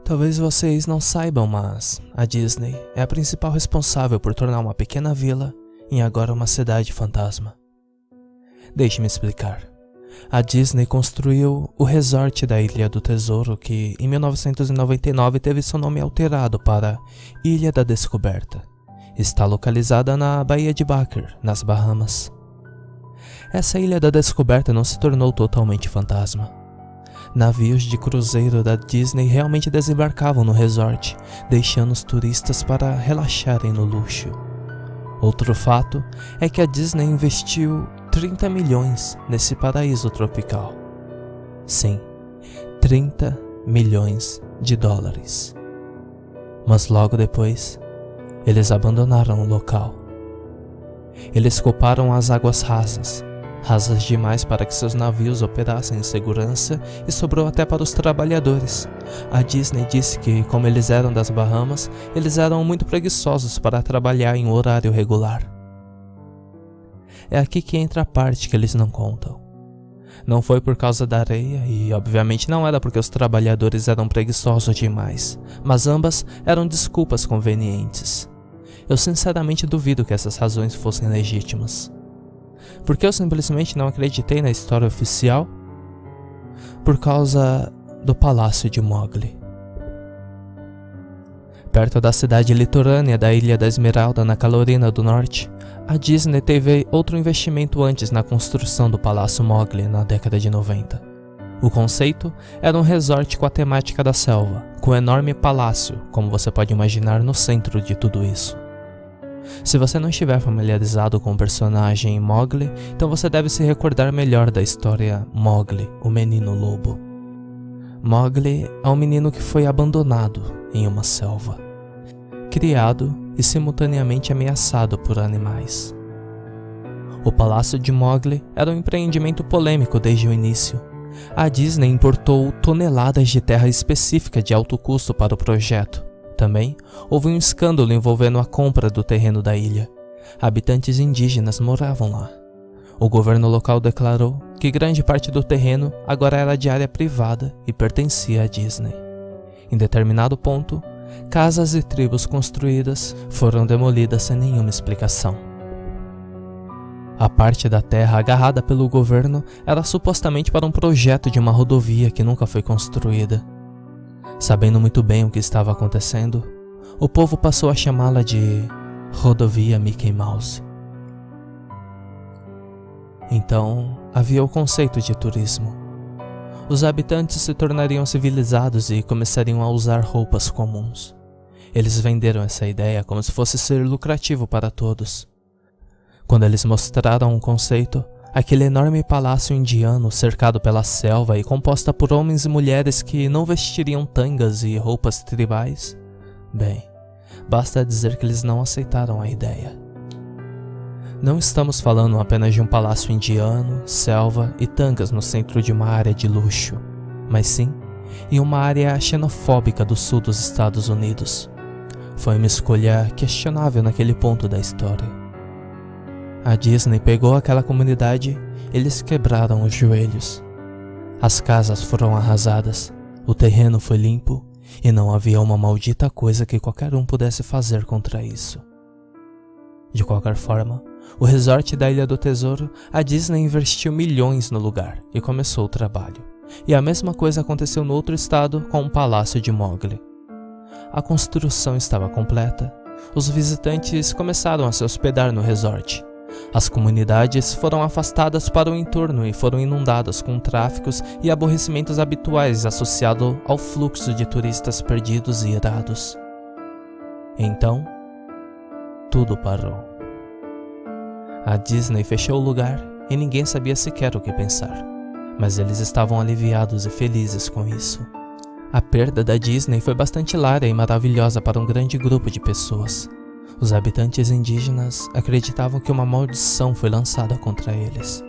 Talvez vocês não saibam, mas a Disney é a principal responsável por tornar uma pequena vila em agora uma cidade fantasma. Deixe-me explicar. A Disney construiu o resort da Ilha do Tesouro, que em 1999 teve seu nome alterado para Ilha da Descoberta. Está localizada na Baía de Baker, nas Bahamas. Essa Ilha da Descoberta não se tornou totalmente fantasma. Navios de cruzeiro da Disney realmente desembarcavam no resort, deixando os turistas para relaxarem no luxo. Outro fato é que a Disney investiu 30 milhões nesse paraíso tropical. Sim, 30 milhões de dólares. Mas logo depois, eles abandonaram o local. Eles culparam as águas rasas demais para que seus navios operassem em segurança e sobrou até para os trabalhadores. A Disney disse que, como eles eram das Bahamas, eles eram muito preguiçosos para trabalhar em um horário regular. É aqui que entra a parte que eles não contam. Não foi por causa da areia e, obviamente, não era porque os trabalhadores eram preguiçosos demais, mas ambas eram desculpas convenientes. Eu sinceramente duvido que essas razões fossem legítimas. Porque eu simplesmente não acreditei na história oficial? Por causa do Palácio de Mowgli. Perto da cidade litorânea da Ilha da Esmeralda, na Carolina do Norte, a Disney teve outro investimento antes na construção do Palácio Mowgli na década de 90. O conceito era um resort com a temática da selva, com um enorme palácio, como você pode imaginar, no centro de tudo isso. Se você não estiver familiarizado com o personagem Mowgli, então você deve se recordar melhor da história Mowgli, o menino lobo. Mowgli é um menino que foi abandonado em uma selva, criado e simultaneamente ameaçado por animais. O Palácio de Mowgli era um empreendimento polêmico desde o início. A Disney importou toneladas de terra específica de alto custo para o projeto. Também houve um escândalo envolvendo a compra do terreno da ilha. Habitantes indígenas moravam lá. O governo local declarou que grande parte do terreno agora era de área privada e pertencia à Disney. Em determinado ponto, casas e tribos construídas foram demolidas sem nenhuma explicação. A parte da terra agarrada pelo governo era supostamente para um projeto de uma rodovia que nunca foi construída. Sabendo muito bem o que estava acontecendo, o povo passou a chamá-la de Rodovia Mickey Mouse. Então, havia o conceito de turismo. Os habitantes se tornariam civilizados e começariam a usar roupas comuns. Eles venderam essa ideia como se fosse ser lucrativo para todos. Quando eles mostraram o conceito, aquele enorme palácio indiano cercado pela selva e composta por homens e mulheres que não vestiriam tangas e roupas tribais, bem, basta dizer que eles não aceitaram a ideia. Não estamos falando apenas de um palácio indiano, selva e tangas no centro de uma área de luxo, mas sim em uma área xenofóbica do sul dos Estados Unidos. Foi uma escolha questionável naquele ponto da história. A Disney pegou aquela comunidade e eles quebraram os joelhos. As casas foram arrasadas, o terreno foi limpo e não havia uma maldita coisa que qualquer um pudesse fazer contra isso. De qualquer forma, o resort da Ilha do Tesouro, a Disney investiu milhões no lugar e começou o trabalho. E a mesma coisa aconteceu no outro estado com o Palácio de Mowgli. A construção estava completa, os visitantes começaram a se hospedar no resort. As comunidades foram afastadas para o entorno e foram inundadas com tráficos e aborrecimentos habituais associados ao fluxo de turistas perdidos e irados. Então, tudo parou. A Disney fechou o lugar e ninguém sabia sequer o que pensar, mas eles estavam aliviados e felizes com isso. A perda da Disney foi bastante hilária e maravilhosa para um grande grupo de pessoas. Os habitantes indígenas acreditavam que uma maldição foi lançada contra eles.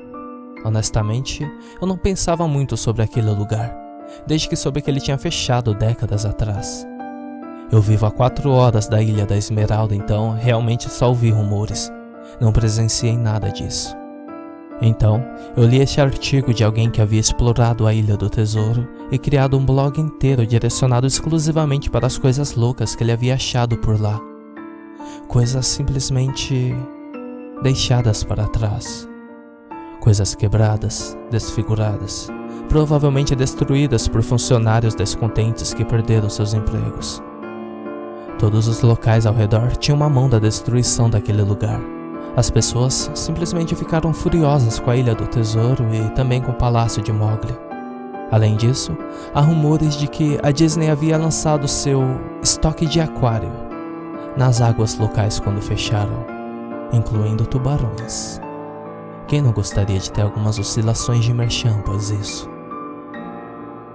Honestamente, eu não pensava muito sobre aquele lugar, desde que soube que ele tinha fechado décadas atrás. Eu vivo a 4 horas da Ilha da Esmeralda, então realmente só ouvi rumores. Não presenciei nada disso. Então, eu li este artigo de alguém que havia explorado a Ilha do Tesouro e criado um blog inteiro direcionado exclusivamente para as coisas loucas que ele havia achado por lá. Coisas simplesmente deixadas para trás. Coisas quebradas, desfiguradas, provavelmente destruídas por funcionários descontentes que perderam seus empregos. Todos os locais ao redor tinham uma mão da destruição daquele lugar. As pessoas simplesmente ficaram furiosas com a Ilha do Tesouro e também com o Palácio de Mowgli. Além disso, há rumores de que a Disney havia lançado seu estoque de aquário nas águas locais quando fecharam, incluindo tubarões. Quem não gostaria de ter algumas oscilações de merchan após isso?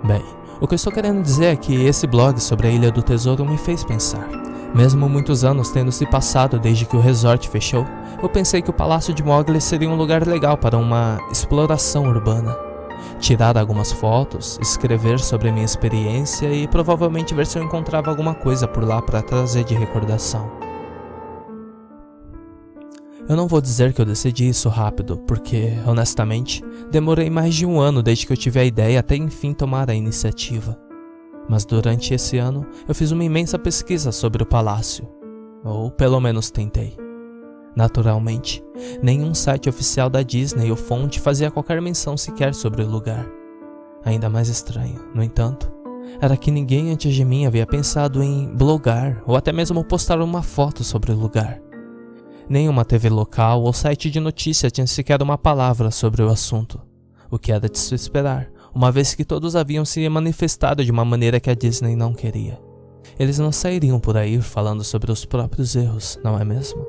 Bem, o que eu estou querendo dizer é que esse blog sobre a Ilha do Tesouro me fez pensar. Mesmo muitos anos tendo se passado desde que o resort fechou, eu pensei que o Palácio de Mowgli seria um lugar legal para uma exploração urbana. Tirar algumas fotos, escrever sobre a minha experiência e provavelmente ver se eu encontrava alguma coisa por lá para trazer de recordação. Eu não vou dizer que eu decidi isso rápido, porque, honestamente, demorei mais de 1 ano desde que eu tive a ideia até enfim tomar a iniciativa. Mas durante esse ano, eu fiz uma imensa pesquisa sobre o palácio. Ou pelo menos tentei. Naturalmente, nenhum site oficial da Disney ou fonte fazia qualquer menção sequer sobre o lugar. Ainda mais estranho, no entanto, era que ninguém antes de mim havia pensado em blogar ou até mesmo postar uma foto sobre o lugar. Nenhuma TV local ou site de notícia tinha sequer uma palavra sobre o assunto, o que era de se esperar, uma vez que todos haviam se manifestado de uma maneira que a Disney não queria. Eles não sairiam por aí falando sobre os próprios erros, não é mesmo?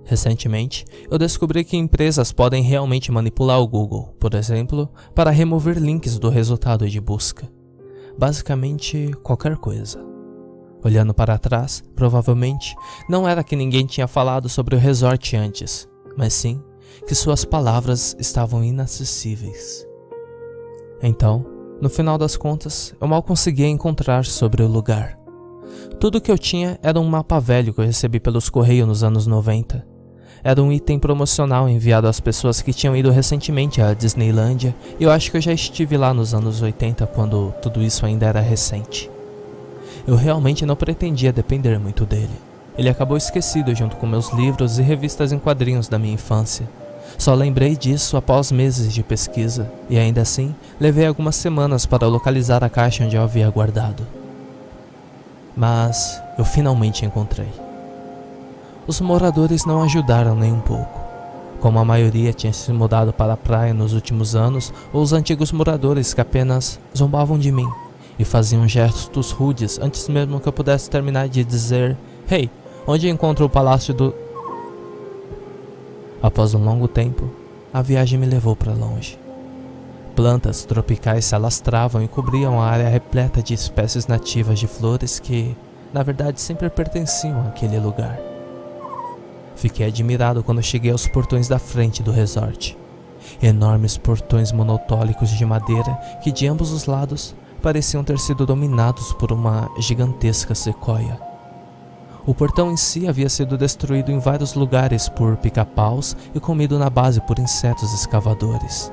Recentemente, eu descobri que empresas podem realmente manipular o Google, por exemplo, para remover links do resultado de busca. Basicamente, qualquer coisa. Olhando para trás, provavelmente, não era que ninguém tinha falado sobre o resort antes, mas sim que suas palavras estavam inacessíveis. Então, no final das contas, eu mal conseguia encontrar sobre o lugar. Tudo o que eu tinha era um mapa velho que eu recebi pelos correios nos anos 90. Era um item promocional enviado às pessoas que tinham ido recentemente à Disneylândia, e eu acho que eu já estive lá nos anos 80 quando tudo isso ainda era recente. Eu realmente não pretendia depender muito dele. Ele acabou esquecido junto com meus livros e revistas em quadrinhos da minha infância. Só lembrei disso após meses de pesquisa, e ainda assim, levei algumas semanas para localizar a caixa onde eu havia guardado. Mas eu finalmente encontrei. Os moradores não ajudaram nem um pouco. Como a maioria tinha se mudado para a praia nos últimos anos, ou os antigos moradores que apenas zombavam de mim e faziam gestos rudes antes mesmo que eu pudesse terminar de dizer: "Hey, onde encontro o palácio do..." Após um longo tempo, a viagem me levou para longe. Plantas tropicais se alastravam e cobriam a área repleta de espécies nativas de flores que, na verdade, sempre pertenciam àquele lugar. Fiquei admirado quando cheguei aos portões da frente do resort. Enormes portões monotólicos de madeira que, de ambos os lados, pareciam ter sido dominados por uma gigantesca sequoia. O portão em si havia sido destruído em vários lugares por pica-paus e comido na base por insetos escavadores.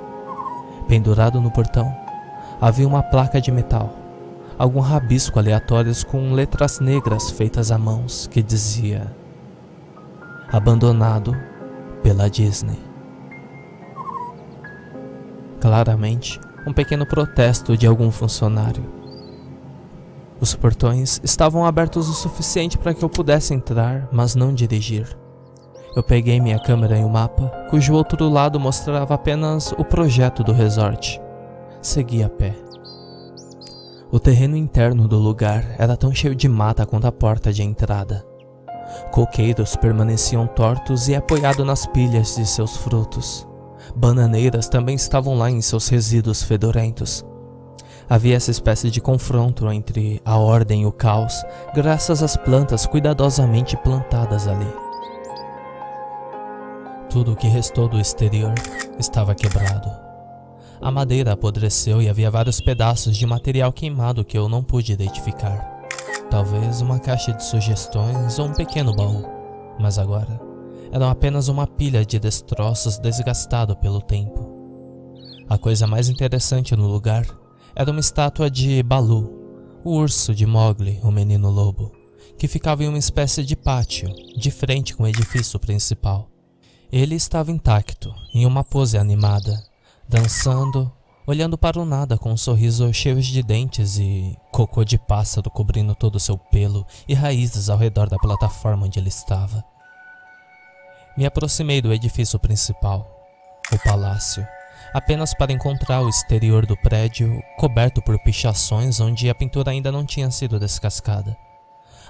Pendurado no portão, havia uma placa de metal, algum rabisco aleatórios com letras negras feitas à mãos que dizia: "Abandonado pela Disney". Claramente, um pequeno protesto de algum funcionário. Os portões estavam abertos o suficiente para que eu pudesse entrar, mas não dirigir. Eu peguei minha câmera e o mapa, cujo outro lado mostrava apenas o projeto do resort. Segui a pé. O terreno interno do lugar era tão cheio de mata quanto a porta de entrada. Coqueiros permaneciam tortos e apoiados nas pilhas de seus frutos. Bananeiras também estavam lá em seus resíduos fedorentos. Havia essa espécie de confronto entre a ordem e o caos, graças às plantas cuidadosamente plantadas ali. Tudo o que restou do exterior estava quebrado. A madeira apodreceu e havia vários pedaços de material queimado que eu não pude identificar. Talvez uma caixa de sugestões ou um pequeno baú, mas agora eram apenas uma pilha de destroços desgastado pelo tempo. A coisa mais interessante no lugar era uma estátua de Baloo, o urso de Mowgli, o menino lobo, que ficava em uma espécie de pátio, de frente com o edifício principal. Ele estava intacto, em uma pose animada, dançando, olhando para o nada com um sorriso cheio de dentes e cocô de pássaro cobrindo todo o seu pelo e raízes ao redor da plataforma onde ele estava. Me aproximei do edifício principal, o palácio, apenas para encontrar o exterior do prédio coberto por pichações onde a pintura ainda não tinha sido descascada.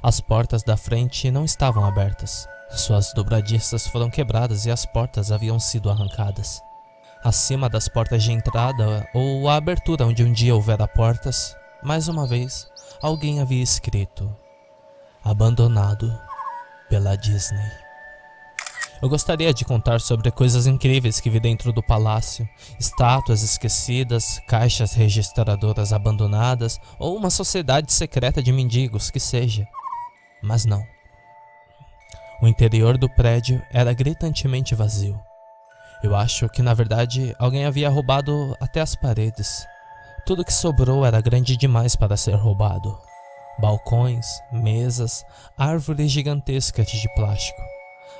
As portas da frente não estavam abertas, suas dobradiças foram quebradas e as portas haviam sido arrancadas. Acima das portas de entrada, ou a abertura onde um dia houvera portas, mais uma vez, alguém havia escrito: abandonado pela Disney. Eu gostaria de contar sobre coisas incríveis que vi dentro do palácio, estátuas esquecidas, caixas registradoras abandonadas ou uma sociedade secreta de mendigos, que seja. Mas não. O interior do prédio era gritantemente vazio. Eu acho que na verdade alguém havia roubado até as paredes. Tudo que sobrou era grande demais para ser roubado. Balcões, mesas, árvores gigantescas de plástico.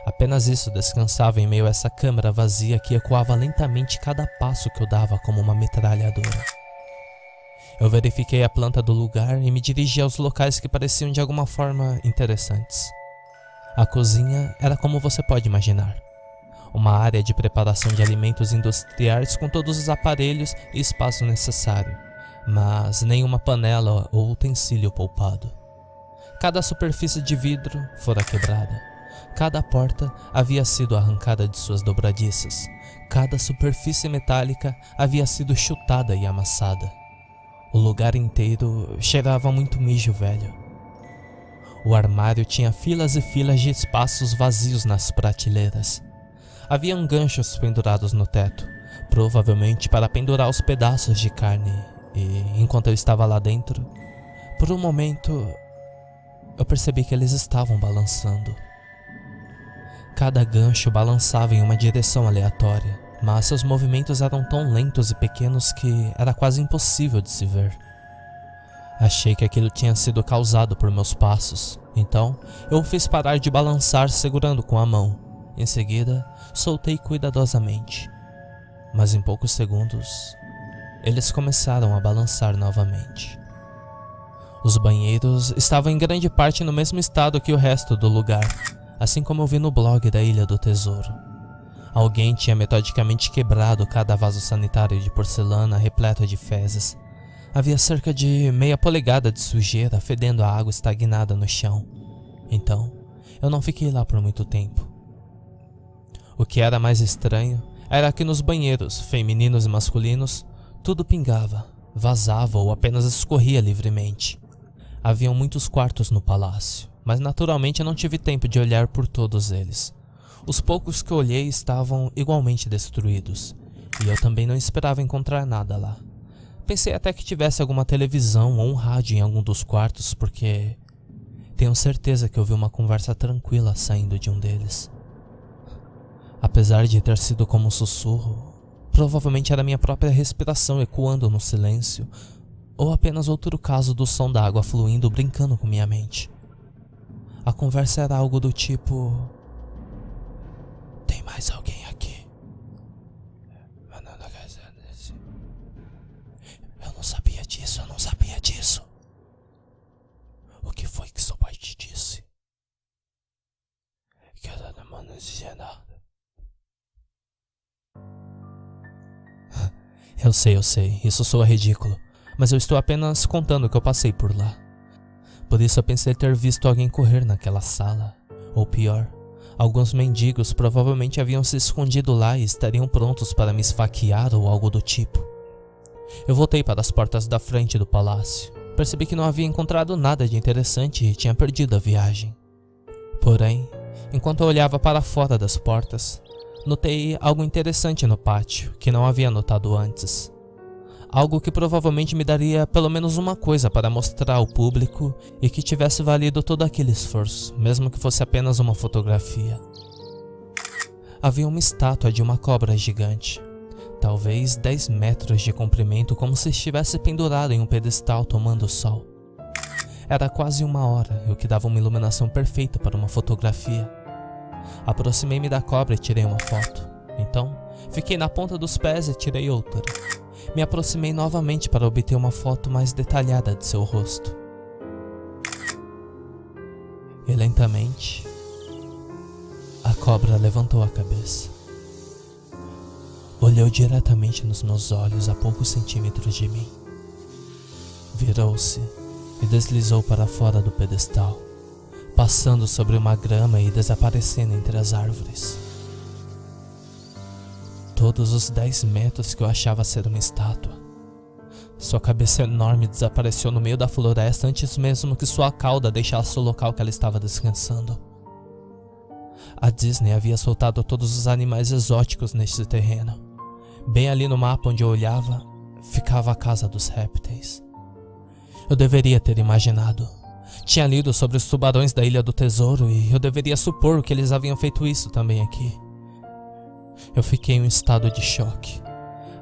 Apenas isso descansava em meio a essa câmara vazia que ecoava lentamente cada passo que eu dava como uma metralhadora. Eu verifiquei a planta do lugar e me dirigi aos locais que pareciam de alguma forma interessantes. A cozinha era como você pode imaginar. Uma área de preparação de alimentos industriais com todos os aparelhos e espaço necessário, mas nenhuma panela ou utensílio poupado. Cada superfície de vidro fora quebrada. Cada porta havia sido arrancada de suas dobradiças. Cada superfície metálica havia sido chutada e amassada. O lugar inteiro cheirava muito mijo velho. O armário tinha filas e filas de espaços vazios nas prateleiras. Haviam ganchos pendurados no teto, provavelmente para pendurar os pedaços de carne, e enquanto eu estava lá dentro, por um momento, eu percebi que eles estavam balançando. Cada gancho balançava em uma direção aleatória, mas seus movimentos eram tão lentos e pequenos que era quase impossível de se ver. Achei que aquilo tinha sido causado por meus passos, então eu o fiz parar de balançar segurando com a mão. Em seguida, soltei cuidadosamente. Mas em poucos segundos, eles começaram a balançar novamente. Os banheiros estavam em grande parte no mesmo estado que o resto do lugar, assim como eu vi no blog da Ilha do Tesouro. Alguém tinha metodicamente quebrado cada vaso sanitário de porcelana repleto de fezes. Havia cerca de meia polegada de sujeira fedendo a água estagnada no chão. Então, eu não fiquei lá por muito tempo. O que era mais estranho era que nos banheiros, femininos e masculinos, tudo pingava, vazava ou apenas escorria livremente. Haviam muitos quartos no palácio, mas naturalmente eu não tive tempo de olhar por todos eles. Os poucos que olhei estavam igualmente destruídos, e eu também não esperava encontrar nada lá. Pensei até que tivesse alguma televisão ou um rádio em algum dos quartos, porque tenho certeza que ouvi uma conversa tranquila saindo de um deles. Apesar de ter sido como um sussurro, provavelmente era minha própria respiração ecoando no silêncio, ou apenas outro caso do som da água fluindo brincando com minha mente. A conversa era algo do tipo: tem mais alguém aqui? Eu não sabia disso, eu não sabia disso. O que foi que seu pai te disse? Que eu não dizia nada. Eu sei, isso soa ridículo, mas eu estou apenas contando que eu passei por lá. Por isso eu pensei ter visto alguém correr naquela sala, ou pior, alguns mendigos provavelmente haviam se escondido lá e estariam prontos para me esfaquear ou algo do tipo. Eu voltei para as portas da frente do palácio. Percebi que não havia encontrado nada de interessante e tinha perdido a viagem. Porém, enquanto eu olhava para fora das portas, notei algo interessante no pátio que não havia notado antes. Algo que provavelmente me daria pelo menos uma coisa para mostrar ao público e que tivesse valido todo aquele esforço, mesmo que fosse apenas uma fotografia. havia uma estátua de uma cobra gigante, talvez 10 metros de comprimento, como se estivesse pendurada em um pedestal tomando sol. Era quase 1h, o que dava uma iluminação perfeita para uma fotografia. Aproximei-me da cobra e tirei uma foto. Então, fiquei na ponta dos pés e tirei outra. Me aproximei novamente para obter uma foto mais detalhada de seu rosto. E lentamente, a cobra levantou a cabeça. Olhou diretamente nos meus olhos a poucos centímetros de mim. Virou-se e deslizou para fora do pedestal, passando sobre uma grama e desaparecendo entre as árvores. Todos os 10 metros que eu achava ser uma estátua. Sua cabeça enorme desapareceu no meio da floresta antes mesmo que sua cauda deixasse o local que ela estava descansando. A Disney havia soltado todos os animais exóticos neste terreno. Bem ali no mapa onde eu olhava, ficava a casa dos répteis. Eu deveria ter imaginado. Tinha lido sobre os tubarões da Ilha do Tesouro e eu deveria supor que eles haviam feito isso também aqui. Eu fiquei em um estado de choque,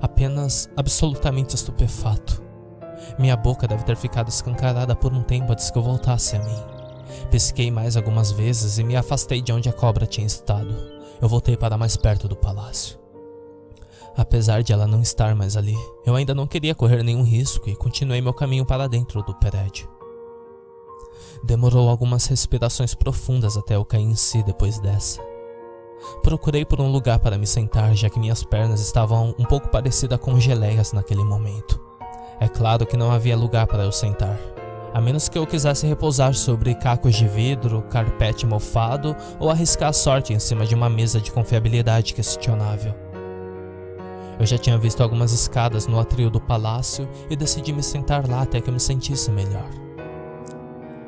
apenas absolutamente estupefato. Minha boca deve ter ficado escancarada por um tempo antes que eu voltasse a mim. Pisquei mais algumas vezes e me afastei de onde a cobra tinha estado. Eu voltei para mais perto do palácio. Apesar de ela não estar mais ali, eu ainda não queria correr nenhum risco e continuei meu caminho para dentro do prédio. Demorou algumas respirações profundas até eu cair em si depois dessa. Procurei por um lugar para me sentar, já que minhas pernas estavam um pouco parecidas com geleias naquele momento. É claro que não havia lugar para eu sentar, a menos que eu quisesse repousar sobre cacos de vidro, carpete mofado ou arriscar a sorte em cima de uma mesa de confiabilidade questionável. Eu já tinha visto algumas escadas no átrio do palácio e decidi me sentar lá até que eu me sentisse melhor.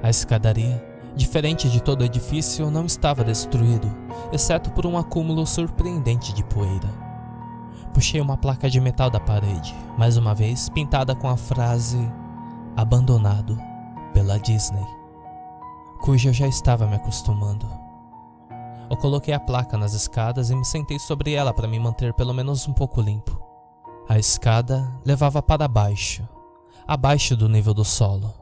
A escadaria, diferente de todo o edifício, não estava destruído, exceto por um acúmulo surpreendente de poeira. Puxei uma placa de metal da parede, mais uma vez pintada com a frase "Abandonado pela Disney", cuja eu já estava me acostumando. Eu coloquei a placa nas escadas e me sentei sobre ela para me manter pelo menos um pouco limpo. A escada levava para baixo, abaixo do nível do solo.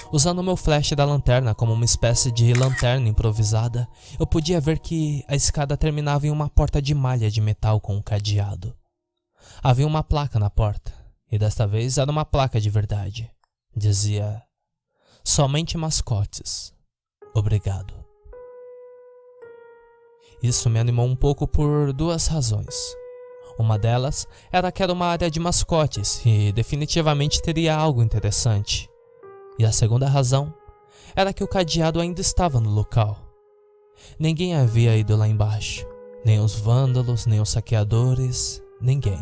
Usando meu flash da lanterna como uma espécie de lanterna improvisada, eu podia ver que a escada terminava em uma porta de malha de metal com um cadeado. Havia uma placa na porta, e desta vez era uma placa de verdade. Dizia: "Somente mascotes. Obrigado." Isso me animou um pouco por 2 razões. Uma delas era que era uma área de mascotes e definitivamente teria algo interessante. E a segunda razão era que o cadeado ainda estava no local. Ninguém havia ido lá embaixo, nem os vândalos, nem os saqueadores, ninguém.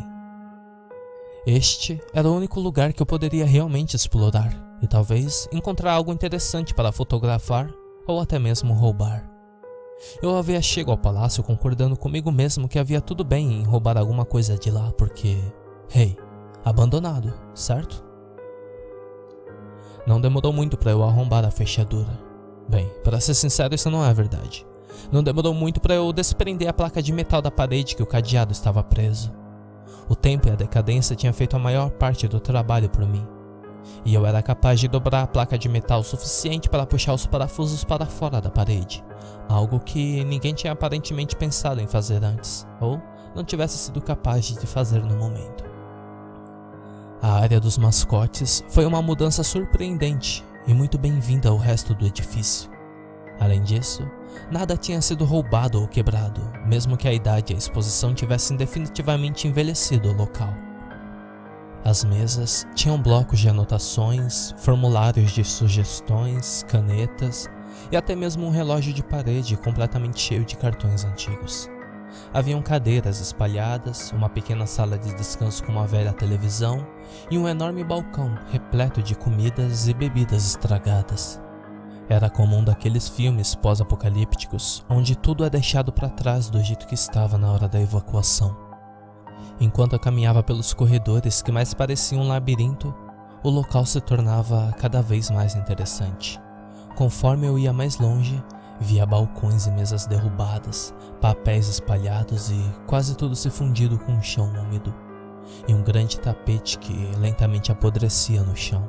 Este era o único lugar que eu poderia realmente explorar e talvez encontrar algo interessante para fotografar ou até mesmo roubar. Eu havia chegado ao palácio concordando comigo mesmo que havia tudo bem em roubar alguma coisa de lá porque, abandonado, certo? Não demorou muito para eu arrombar a fechadura. Bem, para ser sincero, isso não é verdade. Não demorou muito para eu desprender a placa de metal da parede que o cadeado estava preso. O tempo e a decadência tinham feito a maior parte do trabalho por mim. E eu era capaz de dobrar a placa de metal o suficiente para puxar os parafusos para fora da parede. Algo que ninguém tinha aparentemente pensado em fazer antes, ou não tivesse sido capaz de fazer no momento. A área dos mascotes foi uma mudança surpreendente e muito bem-vinda ao resto do edifício. Além disso, nada tinha sido roubado ou quebrado, mesmo que a idade e a exposição tivessem definitivamente envelhecido o local. As mesas tinham blocos de anotações, formulários de sugestões, canetas e até mesmo um relógio de parede completamente cheio de cartões antigos. Haviam cadeiras espalhadas, uma pequena sala de descanso com uma velha televisão e um enorme balcão repleto de comidas e bebidas estragadas. Era comum daqueles filmes pós-apocalípticos, onde tudo é deixado para trás do jeito que estava na hora da evacuação. Enquanto eu caminhava pelos corredores que mais pareciam um labirinto, o local se tornava cada vez mais interessante. Conforme eu ia mais longe, Via balcões e mesas derrubadas, papéis espalhados e quase tudo se fundido com o chão úmido, e um grande tapete que lentamente apodrecia no chão.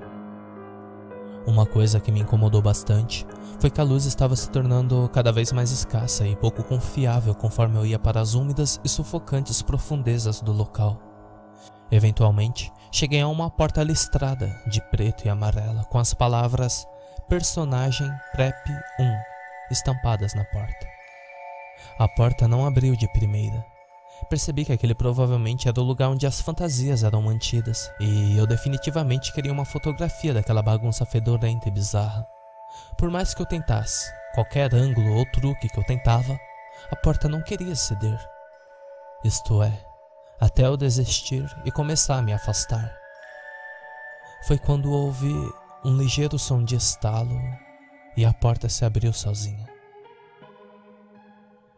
Uma coisa que me incomodou bastante foi que a luz estava se tornando cada vez mais escassa e pouco confiável conforme eu ia para as úmidas e sufocantes profundezas do local. Eventualmente, cheguei a uma porta listrada de preto e amarela com as palavras Personagem Prep 1 estampadas na porta. A porta não abriu de primeira. Percebi que aquele provavelmente era o lugar onde as fantasias eram mantidas, e eu definitivamente queria uma fotografia daquela bagunça fedorenta e bizarra. Por mais que eu tentasse, qualquer ângulo ou truque que eu tentava, a porta não queria ceder. Isto é, até eu desistir e começar a me afastar. Foi quando ouvi um ligeiro som de estalo e a porta se abriu sozinha.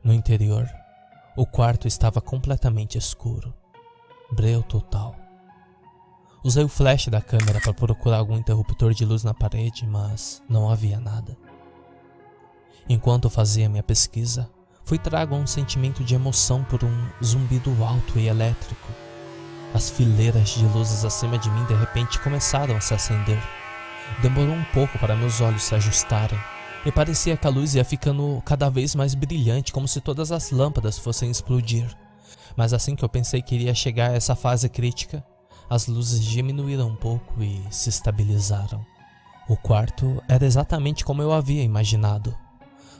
No interior, o quarto estava completamente escuro, breu total. Usei o flash da câmera para procurar algum interruptor de luz na parede, mas não havia nada. Enquanto fazia minha pesquisa, fui trago a um sentimento de emoção por um zumbido alto e elétrico. As fileiras de luzes acima de mim de repente começaram a se acender. Demorou um pouco para meus olhos se ajustarem, e parecia que a luz ia ficando cada vez mais brilhante, como se todas as lâmpadas fossem explodir. Mas assim que eu pensei que iria chegar a essa fase crítica, as luzes diminuíram um pouco e se estabilizaram. O quarto era exatamente como eu havia imaginado.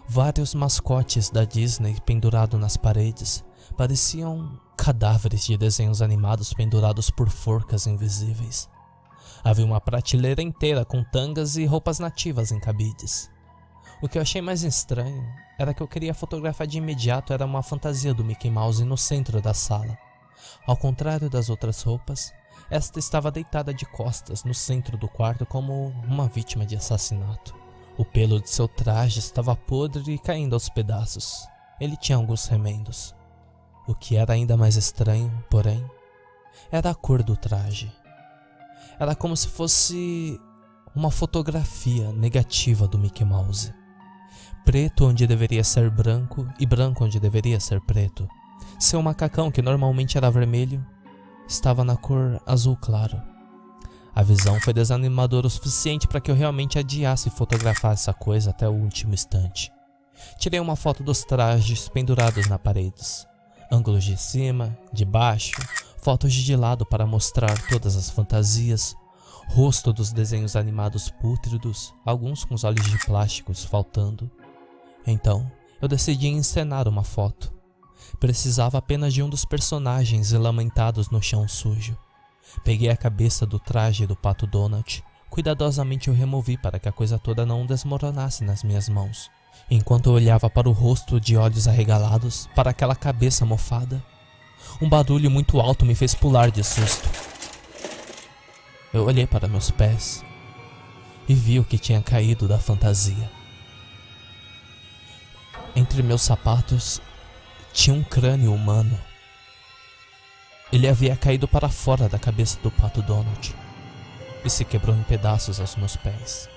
Vários mascotes da Disney pendurados nas paredes pareciam cadáveres de desenhos animados pendurados por forcas invisíveis. Havia uma prateleira inteira com tangas e roupas nativas em cabides. O que eu achei mais estranho era que eu queria fotografar de imediato era uma fantasia do Mickey Mouse no centro da sala. Ao contrário das outras roupas, esta estava deitada de costas no centro do quarto como uma vítima de assassinato. O pelo de seu traje estava podre e caindo aos pedaços. Ele tinha alguns remendos. O que era ainda mais estranho, porém, era a cor do traje. Era como se fosse uma fotografia negativa do Mickey Mouse. Preto onde deveria ser branco e branco onde deveria ser preto. Seu macacão, que normalmente era vermelho, estava na cor azul claro. A visão foi desanimadora o suficiente para que eu realmente adiasse fotografar essa coisa até o último instante. Tirei uma foto dos trajes pendurados nas paredes. Ângulos de cima, de baixo, fotos de lado para mostrar todas as fantasias, rosto dos desenhos animados pútridos, alguns com os olhos de plásticos faltando. Então, eu decidi encenar uma foto. Precisava apenas de um dos personagens lamentados no chão sujo. Peguei a cabeça do traje do Pato Donald, cuidadosamente o removi para que a coisa toda não desmoronasse nas minhas mãos. Enquanto eu olhava para o rosto de olhos arregalados, para aquela cabeça mofada, um barulho muito alto me fez pular de susto. Eu olhei para meus pés e vi o que tinha caído da fantasia. Entre meus sapatos tinha um crânio humano. Ele havia caído para fora da cabeça do Pato Donald e se quebrou em pedaços aos meus pés.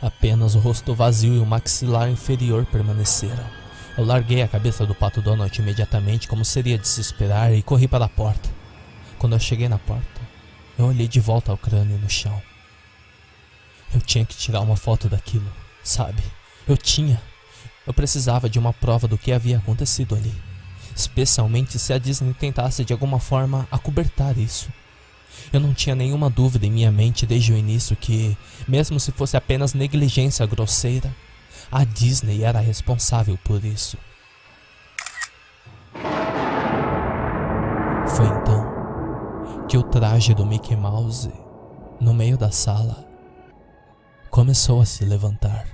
Apenas o rosto vazio e o maxilar inferior permaneceram. Eu larguei a cabeça do Pato Donald imediatamente, como seria de se esperar, e corri para a porta. Quando eu cheguei na porta, eu olhei de volta ao crânio no chão. Eu tinha que tirar uma foto daquilo, sabe? Eu precisava de uma prova do que havia acontecido ali. Especialmente se a Disney tentasse de alguma forma acobertar isso. Eu não tinha nenhuma dúvida em minha mente desde o início que, mesmo se fosse apenas negligência grosseira, a Disney era responsável por isso. Foi então que o traje do Mickey Mouse, no meio da sala, começou a se levantar.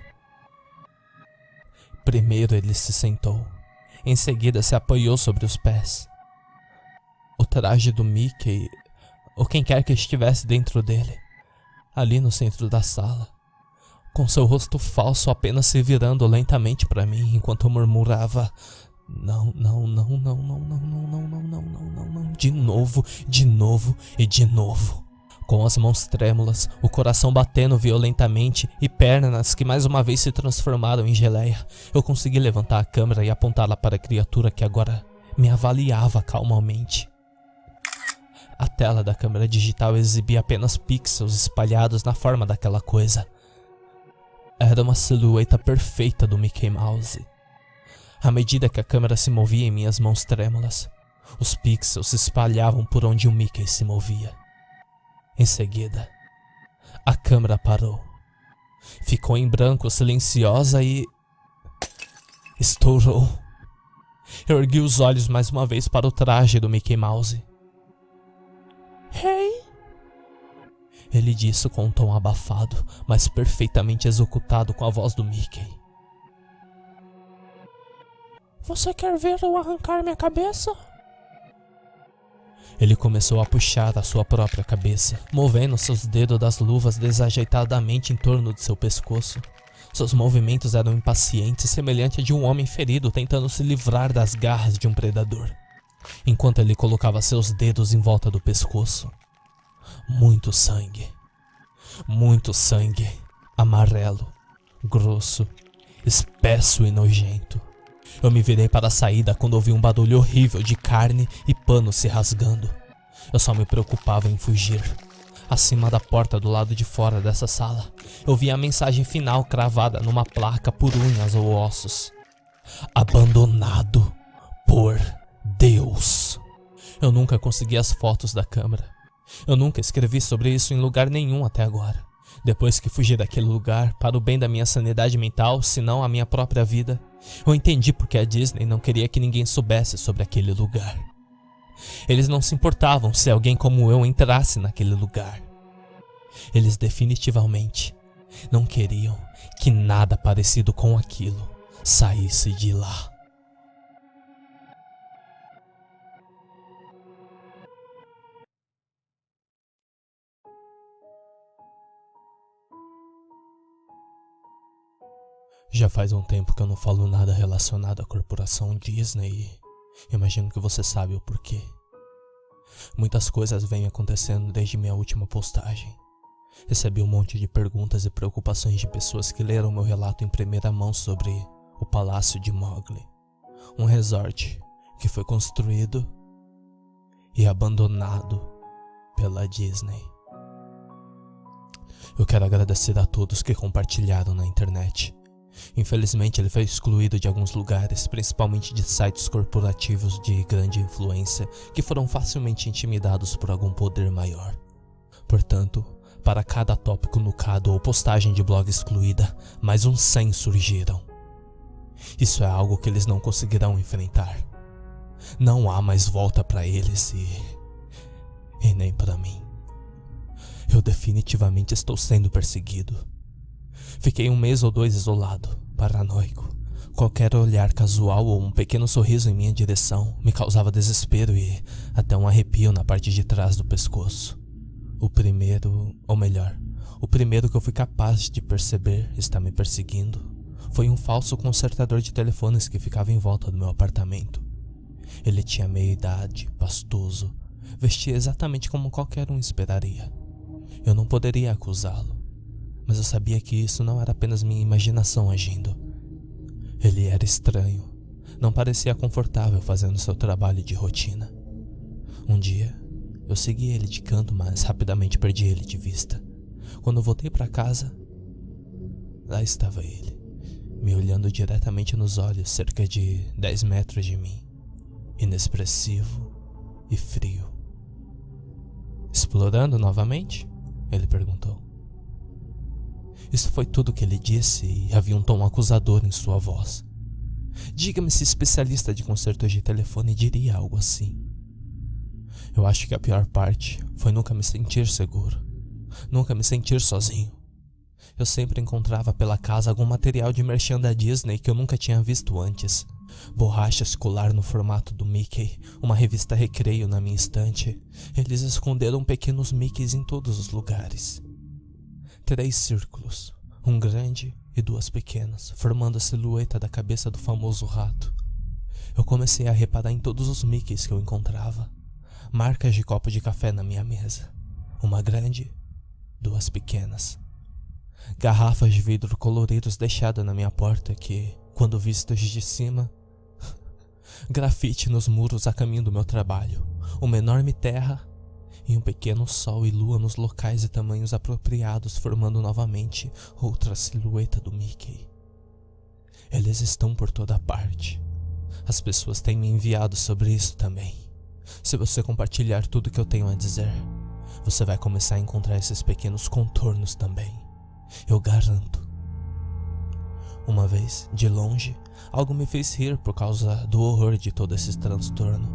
Primeiro ele se sentou, em seguida se apoiou sobre os pés. O traje do Mickey, ou quem quer que estivesse dentro dele, ali no centro da sala, com seu rosto falso apenas se virando lentamente para mim enquanto eu murmurava: não, de novo e de novo. Com as mãos trêmulas, o coração batendo violentamente e pernas que mais uma vez se transformaram em geleia, eu consegui levantar a câmera e apontá-la para a criatura que agora me avaliava calmamente. A tela da câmera digital exibia apenas pixels espalhados na forma daquela coisa. Era uma silhueta perfeita do Mickey Mouse. À medida que a câmera se movia em minhas mãos trêmulas, os pixels se espalhavam por onde o Mickey se movia. Em seguida, a câmera parou. Ficou em branco, silenciosa e... estourou. Eu ergui os olhos mais uma vez para o traje do Mickey Mouse. Hey! Ele disse com um tom abafado, mas perfeitamente executado com a voz do Mickey. Você quer ver eu arrancar minha cabeça? Ele começou a puxar a sua própria cabeça, movendo seus dedos das luvas desajeitadamente em torno de seu pescoço. Seus movimentos eram impacientes, semelhante a de um homem ferido tentando se livrar das garras de um predador. Enquanto ele colocava seus dedos em volta do pescoço. Muito sangue, amarelo, grosso, espesso e nojento. Eu me virei para a saída quando ouvi um barulho horrível de carne e pano se rasgando. Eu só me preocupava em fugir. Acima da porta do lado de fora dessa sala, eu vi a mensagem final cravada numa placa por unhas ou ossos. Abandonado por Deus. Eu nunca consegui as fotos da câmera. Eu nunca escrevi sobre isso em lugar nenhum até agora. Depois que fugi daquele lugar, para o bem da minha sanidade mental, se não a minha própria vida, eu entendi porque a Disney não queria que ninguém soubesse sobre aquele lugar. Eles não se importavam se alguém como eu entrasse naquele lugar. Eles definitivamente não queriam que nada parecido com aquilo saísse de lá. Já faz um tempo que eu não falo nada relacionado à corporação Disney e imagino que você sabe o porquê. Muitas coisas vêm acontecendo desde minha última postagem. Recebi um monte de perguntas e preocupações de pessoas que leram meu relato em primeira mão sobre o Palácio de Mowgli, um resort que foi construído e abandonado pela Disney. Eu quero agradecer a todos que compartilharam na internet. Infelizmente ele foi excluído de alguns lugares, principalmente de sites corporativos de grande influência que foram facilmente intimidados por algum poder maior. Portanto, para cada tópico nucado ou postagem de blog excluída, mais uns 100 surgiram. Isso é algo que eles não conseguirão enfrentar. Não há mais volta para eles e nem para mim. Eu definitivamente estou sendo perseguido. Fiquei 1 mês ou 2 isolado, paranoico. Qualquer olhar casual ou um pequeno sorriso em minha direção me causava desespero e até um arrepio na parte de trás do pescoço. O primeiro que eu fui capaz de perceber estar me perseguindo foi um falso consertador de telefones que ficava em volta do meu apartamento. Ele tinha meia idade, pastoso, vestia exatamente como qualquer um esperaria. Eu não poderia acusá-lo. Mas eu sabia que isso não era apenas minha imaginação agindo. Ele era estranho, não parecia confortável fazendo seu trabalho de rotina. Um dia, eu segui ele de canto, mas rapidamente perdi ele de vista. Quando voltei para casa, lá estava ele, me olhando diretamente nos olhos, cerca de 10 metros de mim, inexpressivo e frio. Explorando novamente? Ele perguntou. Isso foi tudo que ele disse e havia um tom acusador em sua voz. Diga-me se especialista de consertos de telefone diria algo assim. Eu acho que a pior parte foi nunca me sentir seguro, nunca me sentir sozinho. Eu sempre encontrava pela casa algum material de merchan da Disney que eu nunca tinha visto antes. Borracha escolar no formato do Mickey, uma revista Recreio na minha estante. Eles esconderam pequenos Mickeys em todos os lugares. 3 círculos, um grande e 2 pequenas, formando a silhueta da cabeça do famoso rato. Eu comecei a reparar em todos os Mickeys que eu encontrava. Marcas de copo de café na minha mesa. Uma grande, duas pequenas. Garrafas de vidro coloridos deixadas na minha porta que, quando vistas de cima, grafite nos muros a caminho do meu trabalho, uma enorme terra e um pequeno sol e lua nos locais e tamanhos apropriados, formando novamente outra silhueta do Mickey. Eles estão por toda parte. As pessoas têm me enviado sobre isso também. Se você compartilhar tudo que eu tenho a dizer, você vai começar a encontrar esses pequenos contornos também. Eu garanto. Uma vez, de longe, algo me fez rir por causa do horror de todo esse transtorno.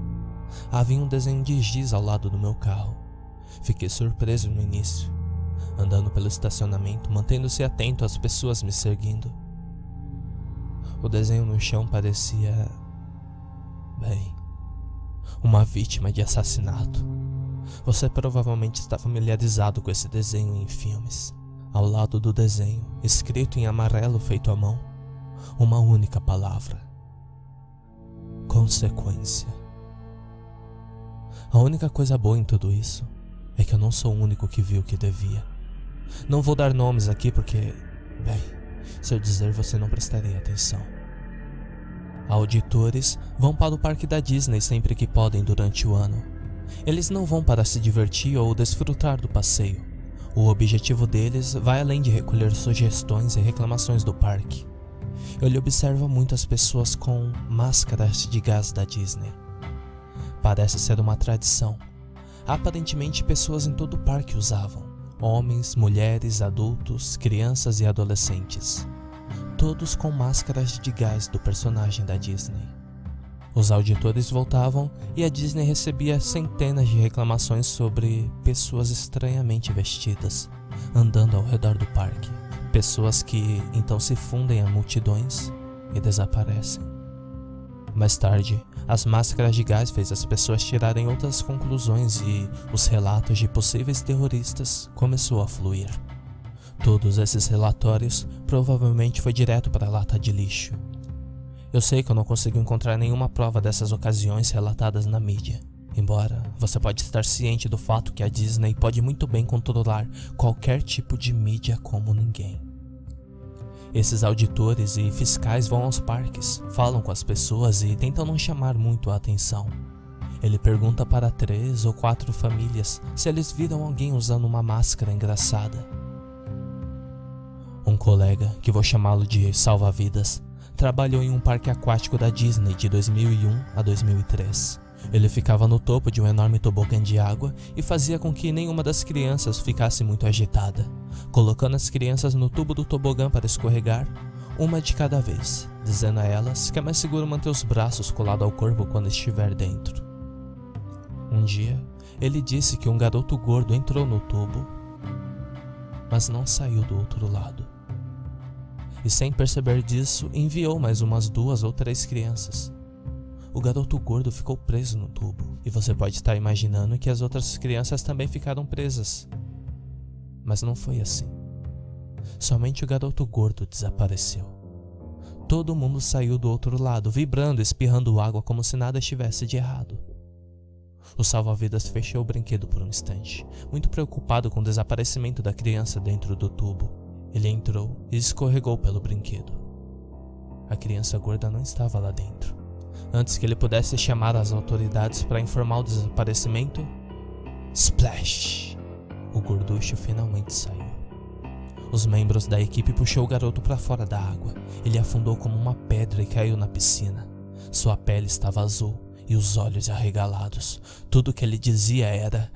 Havia um desenho de giz ao lado do meu carro. Fiquei surpreso no início, andando pelo estacionamento, mantendo-se atento às pessoas me seguindo. O desenho no chão parecia... bem, uma vítima de assassinato. Você provavelmente está familiarizado com esse desenho em filmes. Ao lado do desenho, escrito em amarelo feito à mão, uma única palavra: consequência. A única coisa boa em tudo isso é que eu não sou o único que viu o que devia. Não vou dar nomes aqui porque, bem, se eu dizer você não prestaria atenção. Auditores vão para o parque da Disney sempre que podem durante o ano. Eles não vão para se divertir ou desfrutar do passeio. O objetivo deles vai além de recolher sugestões e reclamações do parque. Ele observa muitas pessoas com máscaras de gás da Disney. Parece ser uma tradição. Aparentemente pessoas em todo o parque usavam. Homens, mulheres, adultos, crianças e adolescentes. Todos com máscaras de gás do personagem da Disney. Os auditores voltavam e a Disney recebia centenas de reclamações sobre pessoas estranhamente vestidas, andando ao redor do parque. Pessoas que então se fundem a multidões e desaparecem. Mais tarde, as máscaras de gás fez as pessoas tirarem outras conclusões e os relatos de possíveis terroristas começou a fluir. Todos esses relatórios provavelmente foi direto para a lata de lixo. Eu sei que eu não consigo encontrar nenhuma prova dessas ocasiões relatadas na mídia, embora você pode estar ciente do fato que a Disney pode muito bem controlar qualquer tipo de mídia como ninguém. Esses auditores e fiscais vão aos parques, falam com as pessoas e tentam não chamar muito a atenção. Ele pergunta para 3 ou 4 famílias se eles viram alguém usando uma máscara engraçada. Um colega, que vou chamá-lo de salva-vidas, trabalhou em um parque aquático da Disney de 2001 a 2003. Ele ficava no topo de um enorme tobogã de água e fazia com que nenhuma das crianças ficasse muito agitada, colocando as crianças no tubo do tobogã para escorregar, uma de cada vez, dizendo a elas que é mais seguro manter os braços colados ao corpo quando estiver dentro. Um dia, ele disse que um garoto gordo entrou no tubo, mas não saiu do outro lado. E sem perceber disso, enviou mais umas 2 ou 3 crianças. O garoto gordo ficou preso no tubo, e você pode estar imaginando que as outras crianças também ficaram presas. Mas não foi assim. Somente o garoto gordo desapareceu. Todo mundo saiu do outro lado, vibrando e espirrando água como se nada estivesse de errado. O salva-vidas fechou o brinquedo por um instante, muito preocupado com o desaparecimento da criança dentro do tubo. Ele entrou e escorregou pelo brinquedo. A criança gorda não estava lá dentro. Antes que ele pudesse chamar as autoridades para informar o desaparecimento, splash! O gorducho finalmente saiu. Os membros da equipe puxou o garoto para fora da água. Ele afundou como uma pedra e caiu na piscina. Sua pele estava azul e os olhos arregalados. Tudo que ele dizia era: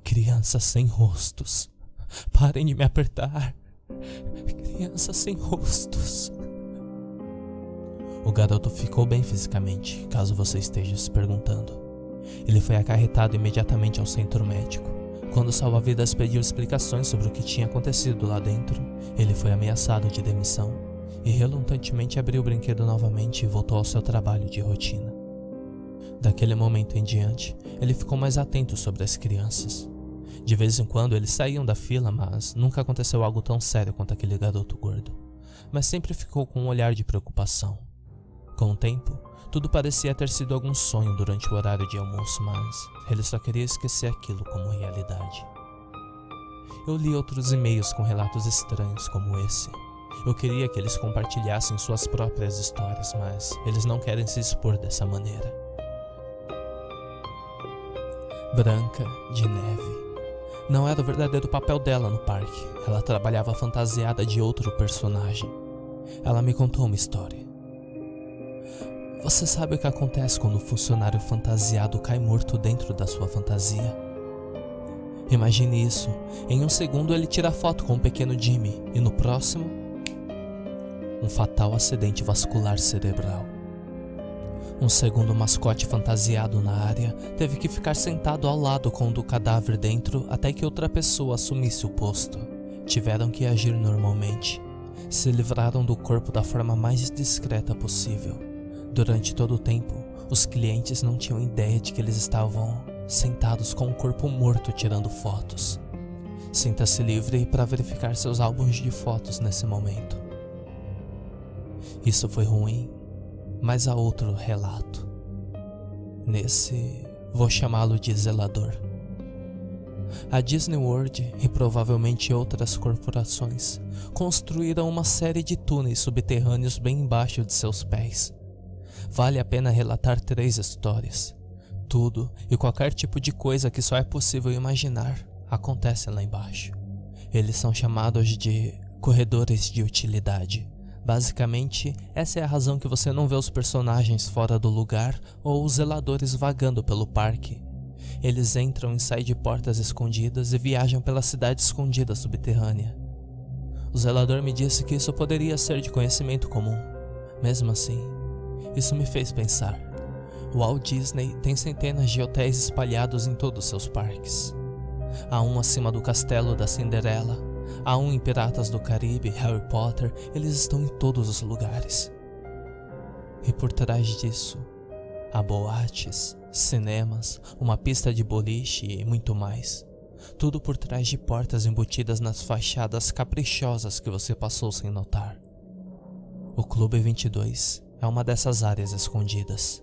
crianças sem rostos, parem de me apertar. Crianças sem rostos. O garoto ficou bem fisicamente, caso você esteja se perguntando. Ele foi acarretado imediatamente ao centro médico. Quando o salva-vidas pediu explicações sobre o que tinha acontecido lá dentro, ele foi ameaçado de demissão e relutantemente abriu o brinquedo novamente e voltou ao seu trabalho de rotina. Daquele momento em diante, ele ficou mais atento sobre as crianças. De vez em quando eles saíam da fila, mas nunca aconteceu algo tão sério quanto aquele garoto gordo. Mas sempre ficou com um olhar de preocupação. Com o tempo, tudo parecia ter sido algum sonho durante o horário de almoço, mas ele só queria esquecer aquilo como realidade. Eu li outros e-mails com relatos estranhos como esse. Eu queria que eles compartilhassem suas próprias histórias, mas eles não querem se expor dessa maneira. Branca de Neve. Não era o verdadeiro papel dela no parque. Ela trabalhava fantasiada de outro personagem. Ela me contou uma história. Você sabe o que acontece quando um funcionário fantasiado cai morto dentro da sua fantasia? Imagine isso. Em um segundo ele tira foto com o pequeno Jimmy e no próximo, um fatal acidente vascular cerebral. Um segundo mascote fantasiado na área teve que ficar sentado ao lado com o do cadáver dentro até que outra pessoa assumisse o posto. Tiveram que agir normalmente. Se livraram do corpo da forma mais discreta possível. Durante todo o tempo, os clientes não tinham ideia de que eles estavam sentados com o corpo morto tirando fotos. Sinta-se livre para verificar seus álbuns de fotos nesse momento. Isso foi ruim, mas há outro relato. Nesse, vou chamá-lo de zelador. A Disney World e provavelmente outras corporações construíram uma série de túneis subterrâneos bem embaixo de seus pés. Vale a pena relatar 3 histórias. Tudo e qualquer tipo de coisa que só é possível imaginar acontece lá embaixo. Eles são chamados de corredores de utilidade. Basicamente, essa é a razão que você não vê os personagens fora do lugar ou os zeladores vagando pelo parque. Eles entram e saem de portas escondidas e viajam pela cidade escondida subterrânea. O zelador me disse que isso poderia ser de conhecimento comum. Mesmo assim, isso me fez pensar. O Walt Disney tem centenas de hotéis espalhados em todos seus parques. Há um acima do castelo da Cinderela. Há um em Piratas do Caribe, Harry Potter, eles estão em todos os lugares. E por trás disso, há boates, cinemas, uma pista de boliche e muito mais. Tudo por trás de portas embutidas nas fachadas caprichosas que você passou sem notar. O Clube 22 é uma dessas áreas escondidas.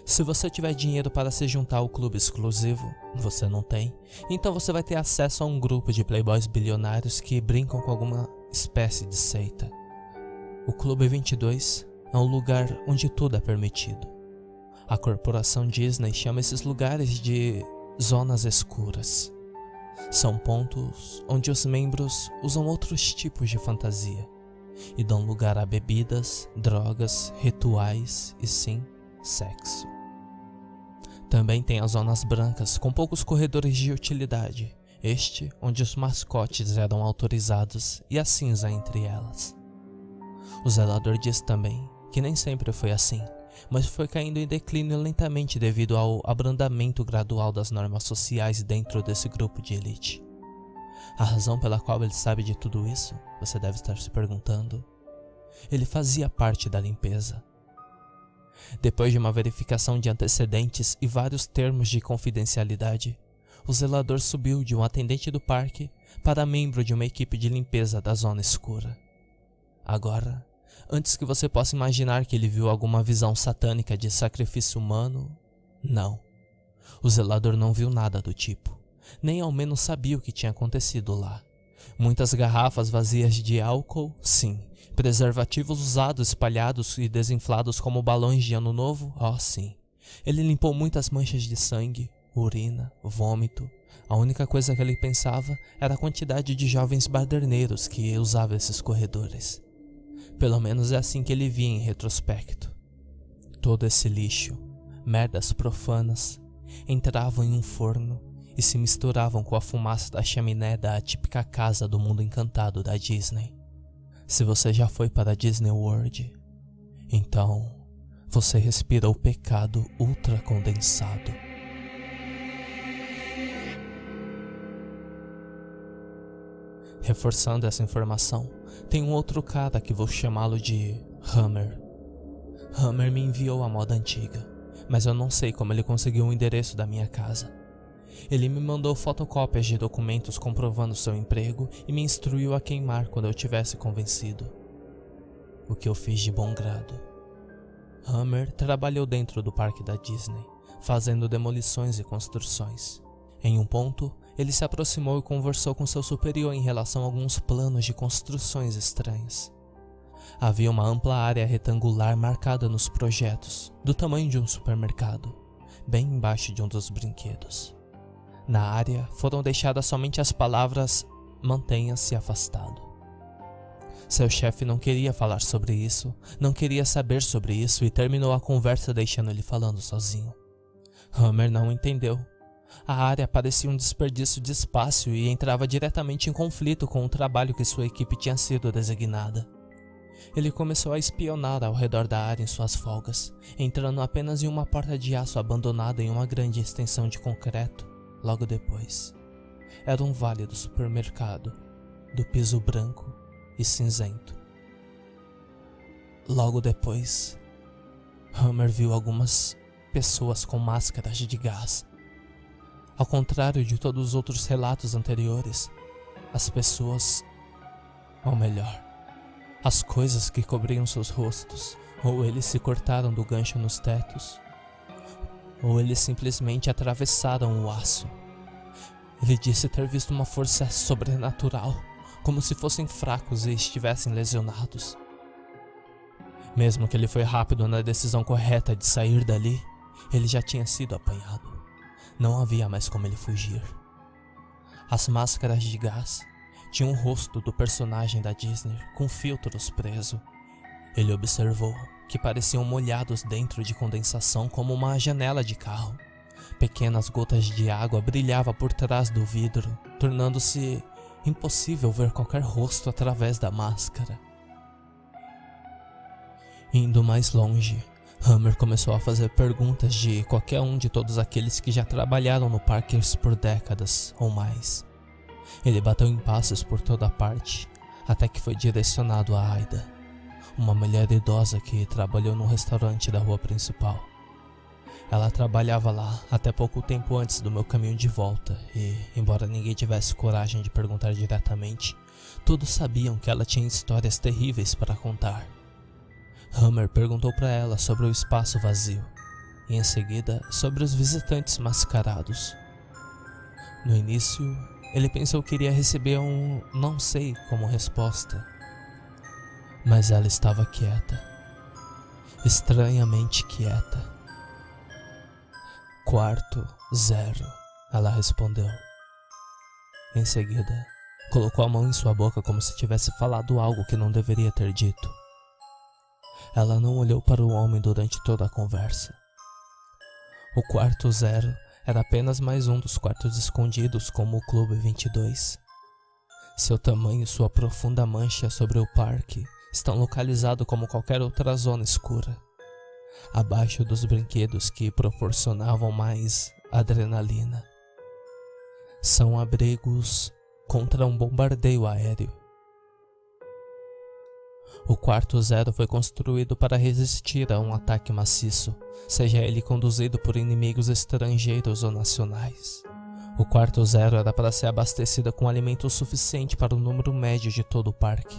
Se você tiver dinheiro para se juntar ao clube exclusivo, você não tem, então você vai ter acesso a um grupo de playboys bilionários que brincam com alguma espécie de seita. O Clube 22 é um lugar onde tudo é permitido. A corporação Disney chama esses lugares de zonas escuras. São pontos onde os membros usam outros tipos de fantasia e dão lugar a bebidas, drogas, rituais e sim, sexo. Também tem as zonas brancas com poucos corredores de utilidade, onde os mascotes eram autorizados e a cinza entre elas. O zelador diz também que nem sempre foi assim, mas foi caindo em declínio lentamente devido ao abrandamento gradual das normas sociais dentro desse grupo de elite. A razão pela qual ele sabe de tudo isso, você deve estar se perguntando. Ele fazia parte da limpeza. Depois de uma verificação de antecedentes e vários termos de confidencialidade, o zelador subiu de um atendente do parque para membro de uma equipe de limpeza da zona escura. Agora, antes que você possa imaginar que ele viu alguma visão satânica de sacrifício humano, não. O zelador não viu nada do tipo, nem ao menos sabia o que tinha acontecido lá. Muitas garrafas vazias de álcool, sim. Preservativos usados, espalhados e desinflados como balões de ano novo, sim. Ele limpou muitas manchas de sangue, urina, vômito. A única coisa que ele pensava era a quantidade de jovens baderneiros que usavam esses corredores. Pelo menos é assim que ele via em retrospecto. Todo esse lixo, merdas profanas, entravam em um forno e se misturavam com a fumaça da chaminé da típica casa do mundo encantado da Disney. Se você já foi para a Disney World, então você respira o pecado ultra condensado. Reforçando essa informação, tem um outro cara que vou chamá-lo de Hammer. Hammer me enviou a moda antiga, mas eu não sei como ele conseguiu o endereço da minha casa. Ele me mandou fotocópias de documentos comprovando seu emprego e me instruiu a queimar quando eu tivesse convencido. O que eu fiz de bom grado. Hammer trabalhou dentro do parque da Disney, fazendo demolições e construções. Em um ponto, ele se aproximou e conversou com seu superior em relação a alguns planos de construções estranhas. Havia uma ampla área retangular marcada nos projetos, do tamanho de um supermercado, bem embaixo de um dos brinquedos. Na área foram deixadas somente as palavras "mantenha-se afastado". Seu chefe não queria falar sobre isso, não queria saber sobre isso e terminou a conversa deixando ele falando sozinho. Hammer não entendeu. A área parecia um desperdício de espaço e entrava diretamente em conflito com o trabalho que sua equipe tinha sido designada. Ele começou a espionar ao redor da área em suas folgas, entrando apenas em uma porta de aço abandonada em uma grande extensão de concreto. Logo depois, era um vale do supermercado, do piso branco e cinzento. Logo depois, Hammer viu algumas pessoas com máscaras de gás. Ao contrário de todos os outros relatos anteriores, as pessoas, ou melhor, as coisas que cobriam seus rostos, ou eles se cortaram do gancho nos tetos, ou eles simplesmente atravessaram o aço. Ele disse ter visto uma força sobrenatural, como se fossem fracos e estivessem lesionados. Mesmo que ele foi rápido na decisão correta de sair dali, ele já tinha sido apanhado. Não havia mais como ele fugir. As máscaras de gás tinham o rosto do personagem da Disney com filtros preso. Ele observou que pareciam molhados dentro de condensação como uma janela de carro. Pequenas gotas de água brilhavam por trás do vidro, tornando-se impossível ver qualquer rosto através da máscara. Indo mais longe, Hammer começou a fazer perguntas de qualquer um de todos aqueles que já trabalharam no Parkers por décadas ou mais. Ele bateu em passos por toda parte, até que foi direcionado a Aida, uma mulher idosa que trabalhou no restaurante da rua principal. Ela trabalhava lá até pouco tempo antes do meu caminho de volta e, embora ninguém tivesse coragem de perguntar diretamente, todos sabiam que ela tinha histórias terríveis para contar. Hammer perguntou para ela sobre o espaço vazio e, em seguida, sobre os visitantes mascarados. No início, ele pensou que iria receber um "não sei" como resposta, mas ela estava quieta, estranhamente quieta. "Quarto 0", ela respondeu. Em seguida, colocou a mão em sua boca como se tivesse falado algo que não deveria ter dito. Ela não olhou para o homem durante toda a conversa. O quarto 0 era apenas mais um dos quartos escondidos como o Clube 22. Seu tamanho e sua profunda mancha sobre o parque estão localizados como qualquer outra zona escura, abaixo dos brinquedos que proporcionavam mais adrenalina. São abrigos contra um bombardeio aéreo. O quarto 0 foi construído para resistir a um ataque maciço, seja ele conduzido por inimigos estrangeiros ou nacionais. O quarto 0 era para ser abastecido com alimento suficiente para o número médio de todo o parque.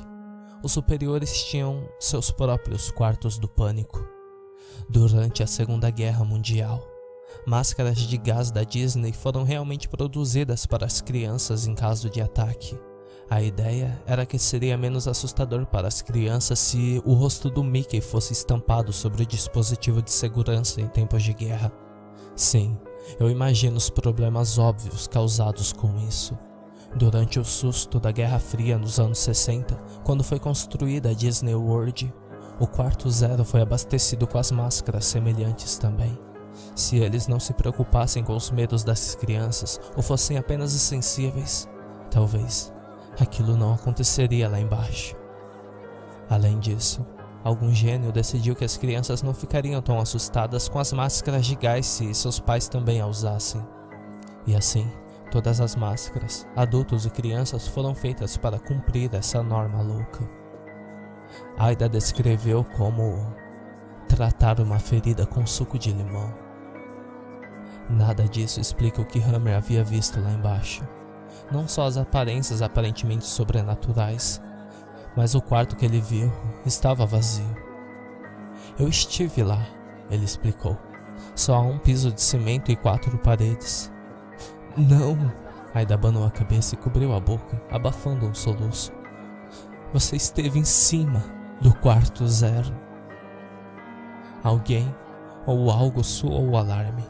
Os superiores tinham seus próprios quartos do pânico. Durante a Segunda Guerra Mundial, máscaras de gás da Disney foram realmente produzidas para as crianças em caso de ataque. A ideia era que seria menos assustador para as crianças se o rosto do Mickey fosse estampado sobre o dispositivo de segurança em tempos de guerra. Sim, eu imagino os problemas óbvios causados com isso. Durante o susto da Guerra Fria nos anos 60, quando foi construída a Disney World, o quarto 0 foi abastecido com as máscaras semelhantes também. Se eles não se preocupassem com os medos das crianças ou fossem apenas insensíveis, talvez aquilo não aconteceria lá embaixo. Além disso, algum gênio decidiu que as crianças não ficariam tão assustadas com as máscaras de gás se seus pais também a usassem. E assim, todas as máscaras, adultos e crianças, foram feitas para cumprir essa norma louca. Aida descreveu como tratar uma ferida com suco de limão. Nada disso explica o que Hammer havia visto lá embaixo. Não só as aparências aparentemente sobrenaturais, mas o quarto que ele viu estava vazio. "Eu estive lá", ele explicou. "Só há um piso de cimento e 4 paredes." "Não", Aida abanou a cabeça e cobriu a boca, abafando um soluço. Você esteve em cima do quarto 0. Alguém ou algo soou o alarme.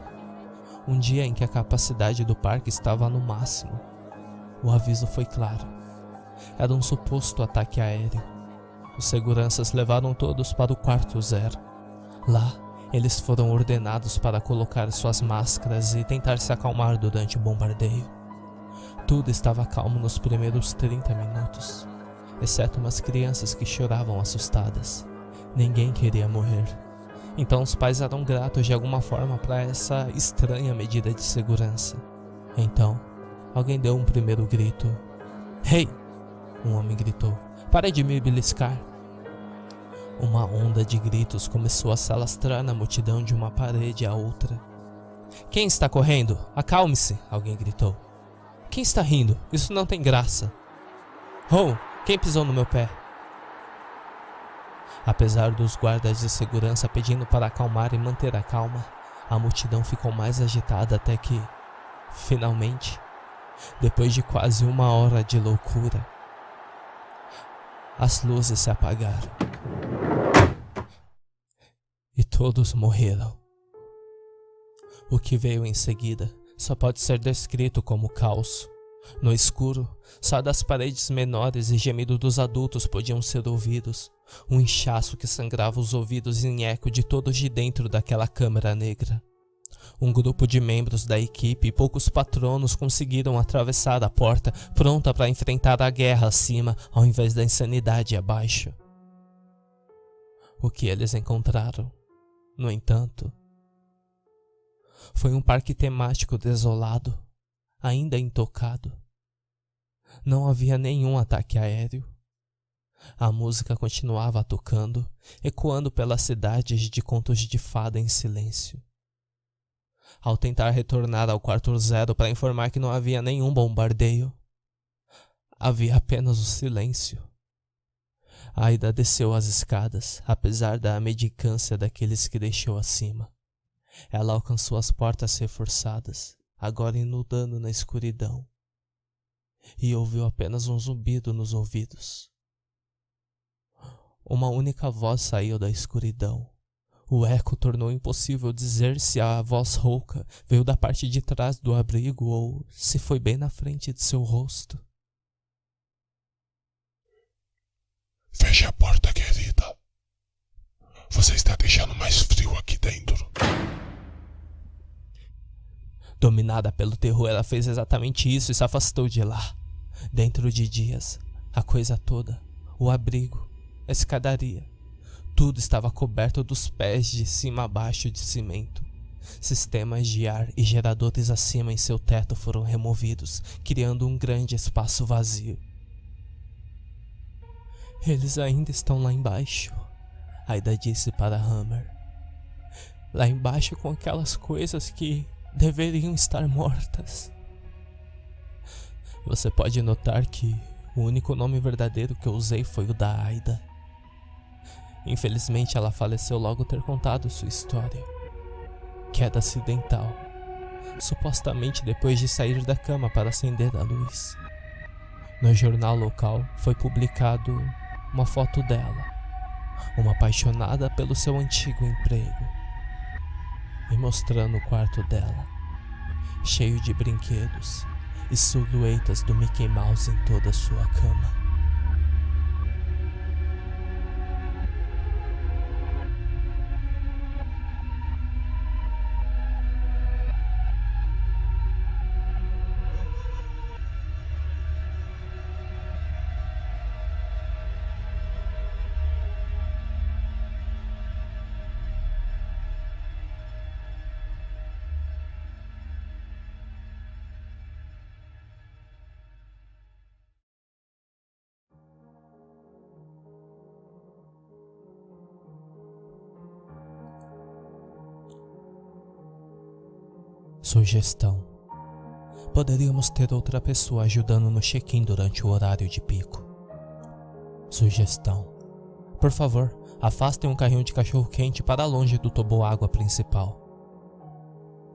Um dia em que a capacidade do parque estava no máximo. O aviso foi claro. Era um suposto ataque aéreo. Os seguranças levaram todos para o quarto 0. Lá, eles foram ordenados para colocar suas máscaras e tentar se acalmar durante o bombardeio. Tudo estava calmo nos primeiros 30 minutos, exceto umas crianças que choravam assustadas. Ninguém queria morrer. Então os pais eram gratos de alguma forma para essa estranha medida de segurança. Então, alguém deu um primeiro grito. Hey! Um homem gritou. Pare de me beliscar. Uma onda de gritos começou a se alastrar na multidão de uma parede à outra. Quem está correndo? Acalme-se! Alguém gritou. Quem está rindo? Isso não tem graça. Oh! Quem pisou no meu pé? Apesar dos guardas de segurança pedindo para acalmar e manter a calma, a multidão ficou mais agitada até que, finalmente, depois de quase 1 hora de loucura, as luzes se apagaram. E todos morreram. O que veio em seguida só pode ser descrito como caos. No escuro, só das paredes menores e gemidos dos adultos podiam ser ouvidos. Um inchaço que sangrava os ouvidos em eco de todos de dentro daquela câmara negra. Um grupo de membros da equipe e poucos patronos conseguiram atravessar a porta, pronta para enfrentar a guerra acima, ao invés da insanidade abaixo. O que eles encontraram, no entanto, foi um parque temático desolado, ainda intocado. Não havia nenhum ataque aéreo. A música continuava tocando, ecoando pelas cidades de contos de fada em silêncio. Ao tentar retornar ao quarto 0 para informar que não havia nenhum bombardeio, havia apenas o silêncio. Aida desceu as escadas, apesar da mendicância daqueles que deixou acima. Ela alcançou as portas reforçadas, agora inundando na escuridão, e ouviu apenas um zumbido nos ouvidos. Uma única voz saiu da escuridão. O eco tornou impossível dizer se a voz rouca veio da parte de trás do abrigo ou se foi bem na frente de seu rosto. Feche a porta, querida. Você está deixando mais frio aqui dentro. Dominada pelo terror, ela fez exatamente isso e se afastou de lá. Dentro de dias, a coisa toda, o abrigo, a escadaria, tudo estava coberto dos pés de cima a baixo de cimento. Sistemas de ar e geradores acima em seu teto foram removidos, criando um grande espaço vazio. Eles ainda estão lá embaixo, Aida disse para Hammer. Lá embaixo com aquelas coisas que deveriam estar mortas. Você pode notar que o único nome verdadeiro que eu usei foi o da Aida. Infelizmente ela faleceu logo ter contado sua história. Queda acidental, supostamente depois de sair da cama para acender a luz. No jornal local foi publicado uma foto dela, uma apaixonada pelo seu antigo emprego, e mostrando o quarto dela, cheio de brinquedos e silhuetas do Mickey Mouse em toda a sua cama. Sugestão: poderíamos ter outra pessoa ajudando no check-in durante o horário de pico. Sugestão: por favor, afastem um carrinho de cachorro-quente para longe do toboágua principal.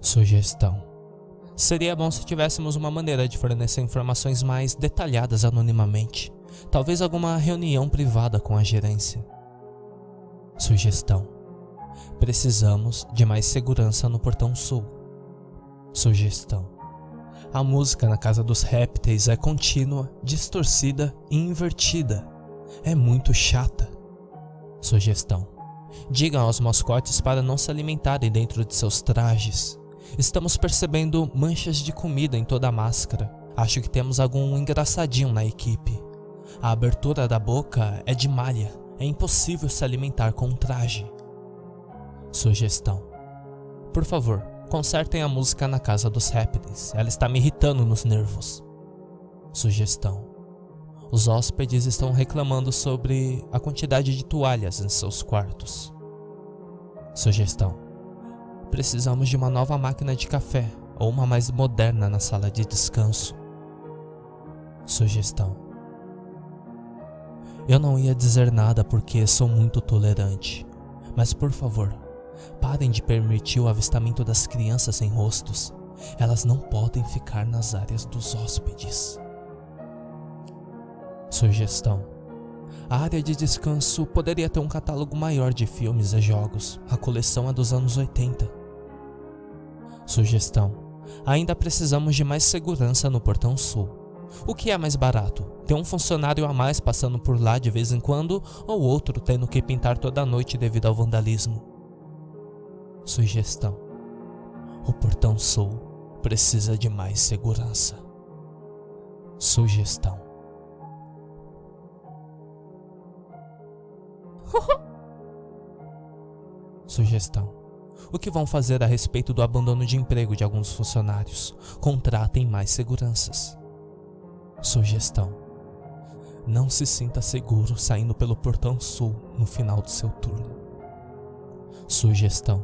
Sugestão: Seria bom se tivéssemos uma maneira de fornecer informações mais detalhadas anonimamente. Talvez alguma reunião privada com a gerência. Sugestão: precisamos de mais segurança no Portão Sul. Sugestão: a música na Casa dos Répteis é contínua, distorcida e invertida. É muito chata. Sugestão: digam aos mascotes para não se alimentarem dentro de seus trajes. Estamos percebendo manchas de comida em toda a máscara. Acho que temos algum engraçadinho na equipe. A abertura da boca é de malha. É impossível se alimentar com um traje. Sugestão: por favor, consertem a música na Casa dos Répteis. Ela está me irritando nos nervos. Sugestão: os hóspedes estão reclamando sobre a quantidade de toalhas em seus quartos. Sugestão: precisamos de uma nova máquina de café ou uma mais moderna na sala de descanso. Sugestão: eu não ia dizer nada porque sou muito tolerante, mas por favor, parem de permitir o avistamento das crianças sem rostos. Elas não podem ficar nas áreas dos hóspedes. Sugestão: a área de descanso poderia ter um catálogo maior de filmes e jogos. A coleção é dos anos 80. Sugestão: ainda precisamos de mais segurança no Portão Sul. O que é mais barato? Ter um funcionário a mais passando por lá de vez em quando, ou outro tendo que pintar toda a noite devido ao vandalismo? Sugestão: o Portão Sul precisa de mais segurança. Sugestão: Sugestão: o que vão fazer a respeito do abandono de emprego de alguns funcionários? Contratem mais seguranças. Sugestão: não se sinta seguro saindo pelo Portão Sul no final do seu turno. Sugestão: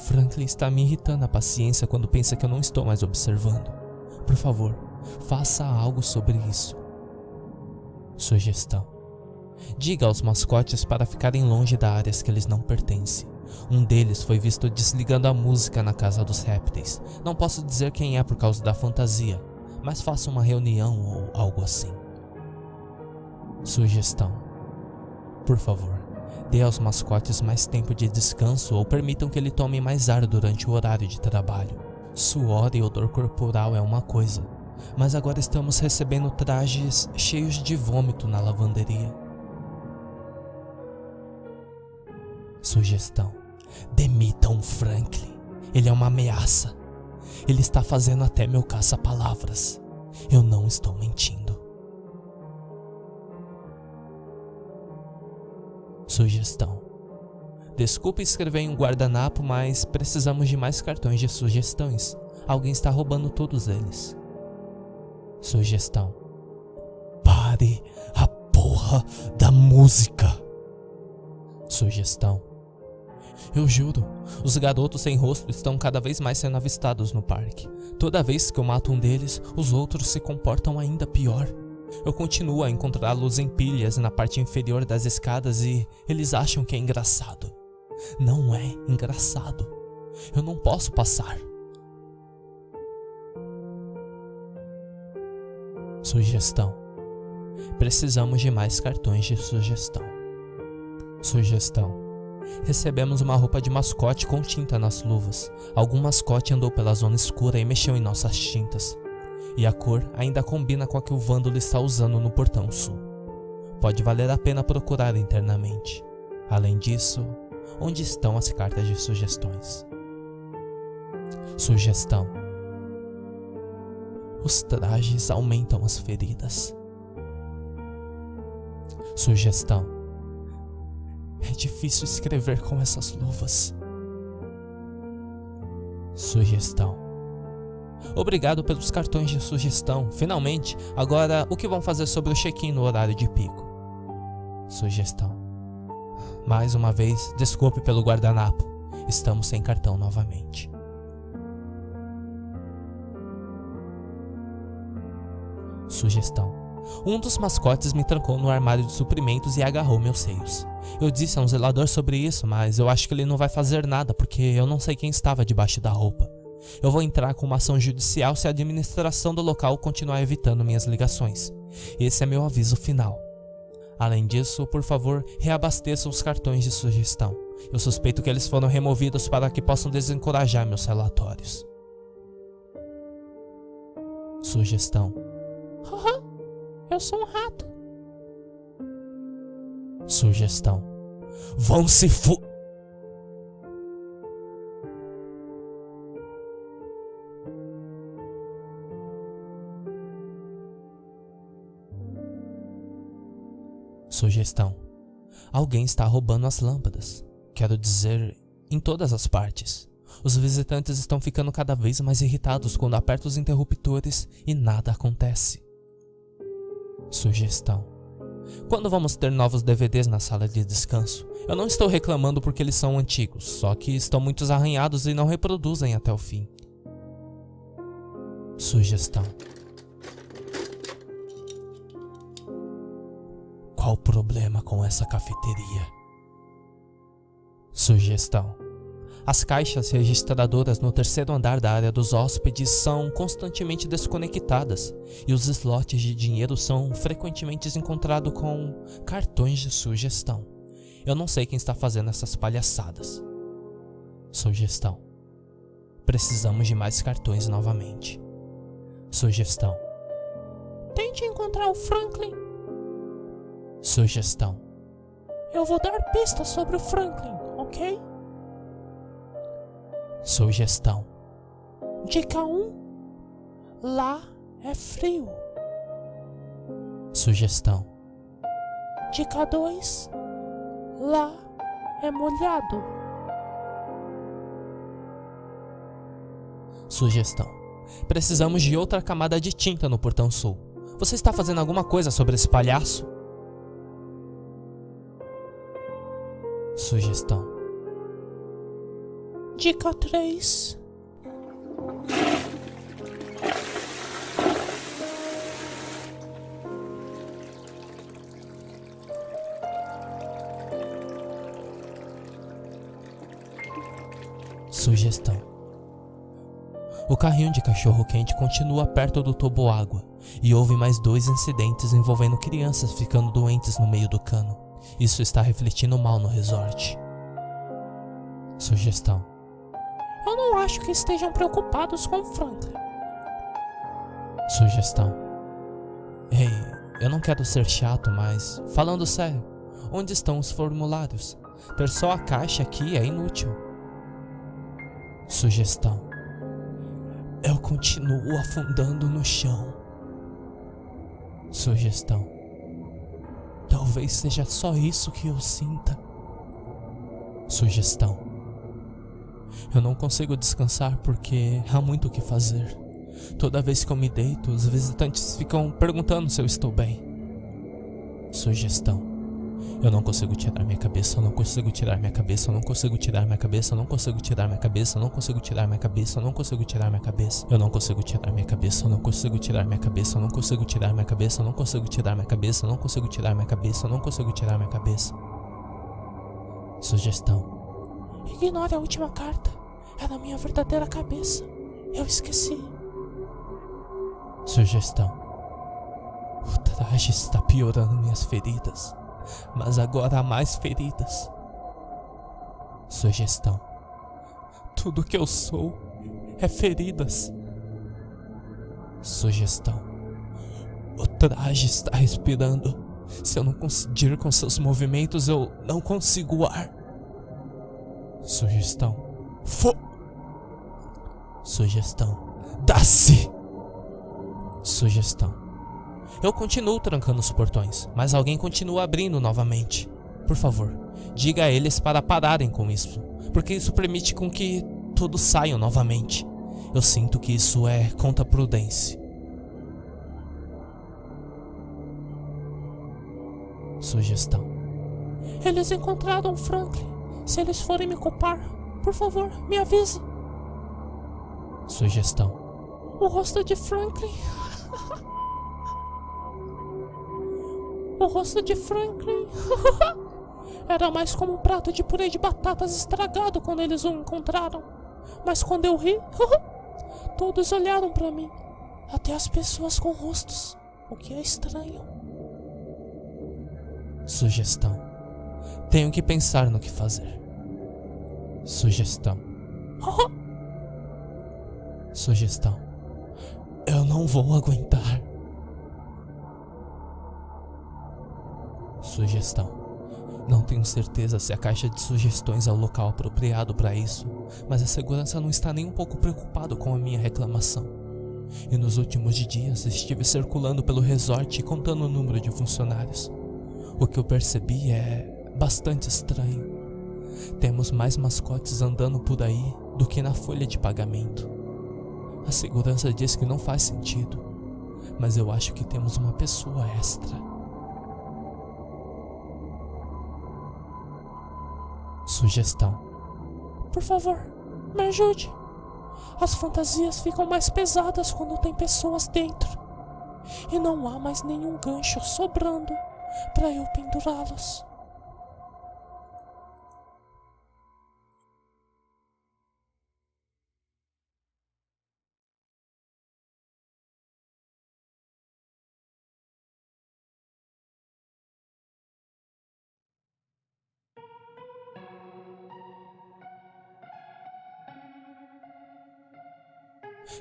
Franklin está me irritando a paciência quando pensa que eu não estou mais observando. Por favor, faça algo sobre isso. Sugestão: diga aos mascotes para ficarem longe das áreas que eles não pertencem. Um deles foi visto desligando a música na Casa dos Répteis. Não posso dizer quem é por causa da fantasia, mas faça uma reunião ou algo assim. Sugestão: por favor, dê aos mascotes mais tempo de descanso ou permitam que ele tome mais ar durante o horário de trabalho. Suor e odor corporal é uma coisa, mas agora estamos recebendo trajes cheios de vômito na lavanderia. Sugestão: demitam o Franklin. Ele é uma ameaça. Ele está fazendo até meu caça-palavras. Eu não estou mentindo. Sugestão: desculpe escrever em um guardanapo, mas precisamos de mais cartões de sugestões. Alguém está roubando todos eles. Sugestão: pare a porra da música. Sugestão: eu juro, os garotos sem rosto estão cada vez mais sendo avistados no parque. Toda vez que eu mato um deles, os outros se comportam ainda pior. Eu continuo a encontrá-los em pilhas na parte inferior das escadas e eles acham que é engraçado. Não é engraçado. Eu não posso passar. Sugestão: precisamos de mais cartões de sugestão. Sugestão: recebemos uma roupa de mascote com tinta nas luvas. Algum mascote andou pela zona escura e mexeu em nossas tintas. E a cor ainda combina com a que o vândalo está usando no Portão Sul. Pode valer a pena procurar internamente. Além disso, onde estão as cartas de sugestões? Sugestão: os trajes aumentam as feridas. Sugestão: é difícil escrever com essas luvas. Sugestão: obrigado pelos cartões de sugestão. Finalmente, agora o que vão fazer sobre o check-in no horário de pico? Sugestão: mais uma vez, desculpe pelo guardanapo. Estamos sem cartão novamente. Sugestão: um dos mascotes me trancou no armário de suprimentos e agarrou meus seios. Eu disse a um zelador sobre isso, mas eu acho que ele não vai fazer nada porque eu não sei quem estava debaixo da roupa. Eu vou entrar com uma ação judicial se a administração do local continuar evitando minhas ligações. Esse é meu aviso final. Além disso, por favor, reabasteçam os cartões de sugestão. Eu suspeito que eles foram removidos para que possam desencorajar meus relatórios. Sugestão. Haha, eu sou um rato. Sugestão. Vão se fu... Sugestão. Alguém está roubando as lâmpadas. Quero dizer, em todas as partes. Os visitantes estão ficando cada vez mais irritados quando aperto os interruptores e nada acontece. Sugestão. Quando vamos ter novos DVDs na sala de descanso? Eu não estou reclamando porque eles são antigos, só que estão muito arranhados e não reproduzem até o fim. Sugestão. Qual o problema com essa cafeteria? Sugestão. As caixas registradoras no terceiro andar da área dos hóspedes são constantemente desconectadas e os slots de dinheiro são frequentemente encontrados com cartões de sugestão. Eu não sei quem está fazendo essas palhaçadas. Sugestão. Precisamos de mais cartões novamente. Sugestão. Tente encontrar o Franklin. Sugestão. Eu vou dar pistas sobre o Franklin, ok? Sugestão. Dica 1. Lá é frio. Sugestão. Dica 2. Lá é molhado. Sugestão. Precisamos de outra camada de tinta no portão sul. Você está fazendo alguma coisa sobre esse palhaço? Sugestão. Dica 3. Sugestão. O carrinho de cachorro-quente continua perto do toboágua e houve mais 2 incidentes envolvendo crianças ficando doentes no meio do cano. Isso está refletindo mal no resort. Sugestão. Eu não acho que estejam preocupados com o Franklin. Sugestão. Ei, eu não quero ser chato, mas falando sério, onde estão os formulários? Ter só a caixa aqui é inútil. Sugestão. Eu continuo afundando no chão. Sugestão. Talvez seja só isso que eu sinta. Sugestão. Eu não consigo descansar porque há muito o que fazer. Toda vez que eu me deito, os visitantes ficam perguntando se eu estou bem. Sugestão. Eu não consigo tirar minha cabeça, eu não consigo tirar minha cabeça, eu não consigo tirar minha cabeça, eu não consigo tirar minha cabeça, eu não consigo tirar minha cabeça, eu não consigo tirar minha cabeça. Eu não consigo tirar minha cabeça, eu não consigo tirar minha cabeça, eu não consigo tirar minha cabeça, eu não consigo tirar minha cabeça, eu não consigo tirar minha cabeça, eu não consigo tirar minha cabeça. Sugestão. Ignore a última carta. É na minha verdadeira cabeça. Eu esqueci. Sugestão. O traje está piorando minhas feridas, mas agora há mais feridas. Sugestão. Tudo que eu sou é feridas. Sugestão. O traje está respirando. Se eu não conseguir com seus movimentos, eu não consigo ar. Sugestão. Sugestão. Dá-se! Sugestão. Eu continuo trancando os portões, mas alguém continua abrindo novamente. Por favor, diga a eles para pararem com isso, porque isso permite com que todos saiam novamente. Eu sinto que isso é contraprudência. Sugestão. Eles encontraram o Franklin. Se eles forem me culpar, por favor, me avise. Sugestão. O rosto de Franklin. O rosto de Franklin era mais como um prato de purê de batatas estragado quando eles o encontraram. Mas quando eu ri, Todos olharam pra mim, até as pessoas com rostos, o que é estranho. Sugestão. Tenho que pensar no que fazer. Sugestão. Sugestão. Eu não vou aguentar. Sugestão. Não tenho certeza se a caixa de sugestões é o local apropriado para isso, mas a segurança não está nem um pouco preocupado com a minha reclamação. E nos últimos dias estive circulando pelo resort e contando o número de funcionários. O que eu percebi é bastante estranho. Temos mais mascotes andando por aí do que na folha de pagamento. A segurança diz que não faz sentido, mas eu acho que temos uma pessoa extra. Sugestão. Por favor, me ajude. As fantasias ficam mais pesadas quando tem pessoas dentro. E não há mais nenhum gancho sobrando para eu pendurá-los.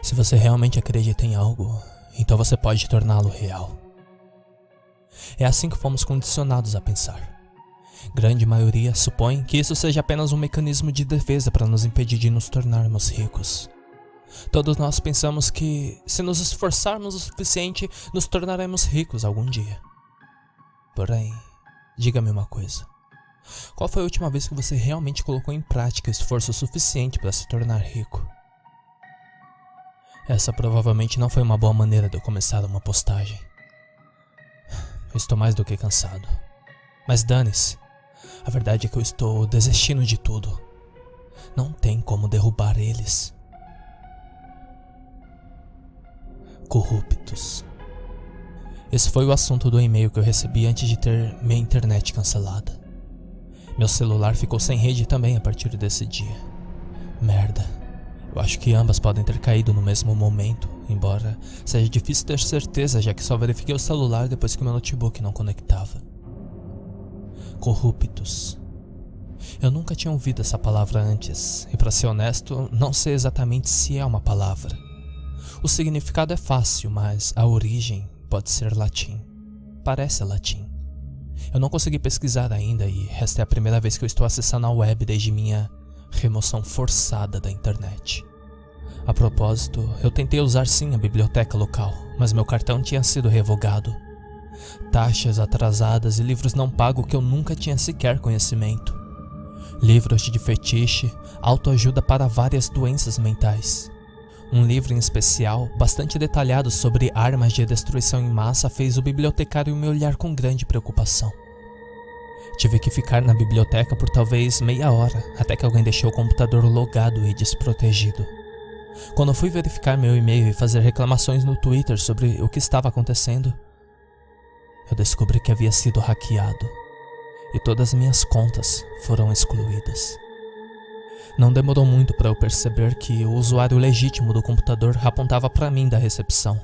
Se você realmente acredita em algo, então você pode torná-lo real. É assim que fomos condicionados a pensar. Grande maioria supõe que isso seja apenas um mecanismo de defesa para nos impedir de nos tornarmos ricos. Todos nós pensamos que, se nos esforçarmos o suficiente, nos tornaremos ricos algum dia. Porém, diga-me uma coisa. Qual foi a última vez que você realmente colocou em prática o esforço suficiente para se tornar rico? Essa provavelmente não foi uma boa maneira de eu começar uma postagem. Eu estou mais do que cansado. Mas dane-se. A verdade é que eu estou desistindo de tudo. Não tem como derrubar eles. Corruptos. Esse foi o assunto do e-mail que eu recebi antes de ter minha internet cancelada. Meu celular ficou sem rede também a partir desse dia. Merda. Eu acho que ambas podem ter caído no mesmo momento, embora seja difícil ter certeza, já que só verifiquei o celular depois que meu notebook não conectava. Corruptos. Eu nunca tinha ouvido essa palavra antes, e para ser honesto, não sei exatamente se é uma palavra. O significado é fácil, mas a origem pode ser latim. Parece latim. Eu não consegui pesquisar ainda e esta é a primeira vez que eu estou acessando a web desde minha remoção forçada da internet. A propósito, eu tentei usar sim a biblioteca local, mas meu cartão tinha sido revogado. Taxas atrasadas e livros não pagos que eu nunca tinha sequer conhecimento. Livros de fetiche, autoajuda para várias doenças mentais. Um livro em especial, bastante detalhado sobre armas de destruição em massa, fez o bibliotecário me olhar com grande preocupação. Tive que ficar na biblioteca por talvez meia hora, até que alguém deixou o computador logado e desprotegido. Quando fui verificar meu e-mail e fazer reclamações no Twitter sobre o que estava acontecendo, eu descobri que havia sido hackeado e todas as minhas contas foram excluídas. Não demorou muito para eu perceber que o usuário legítimo do computador apontava para mim da recepção.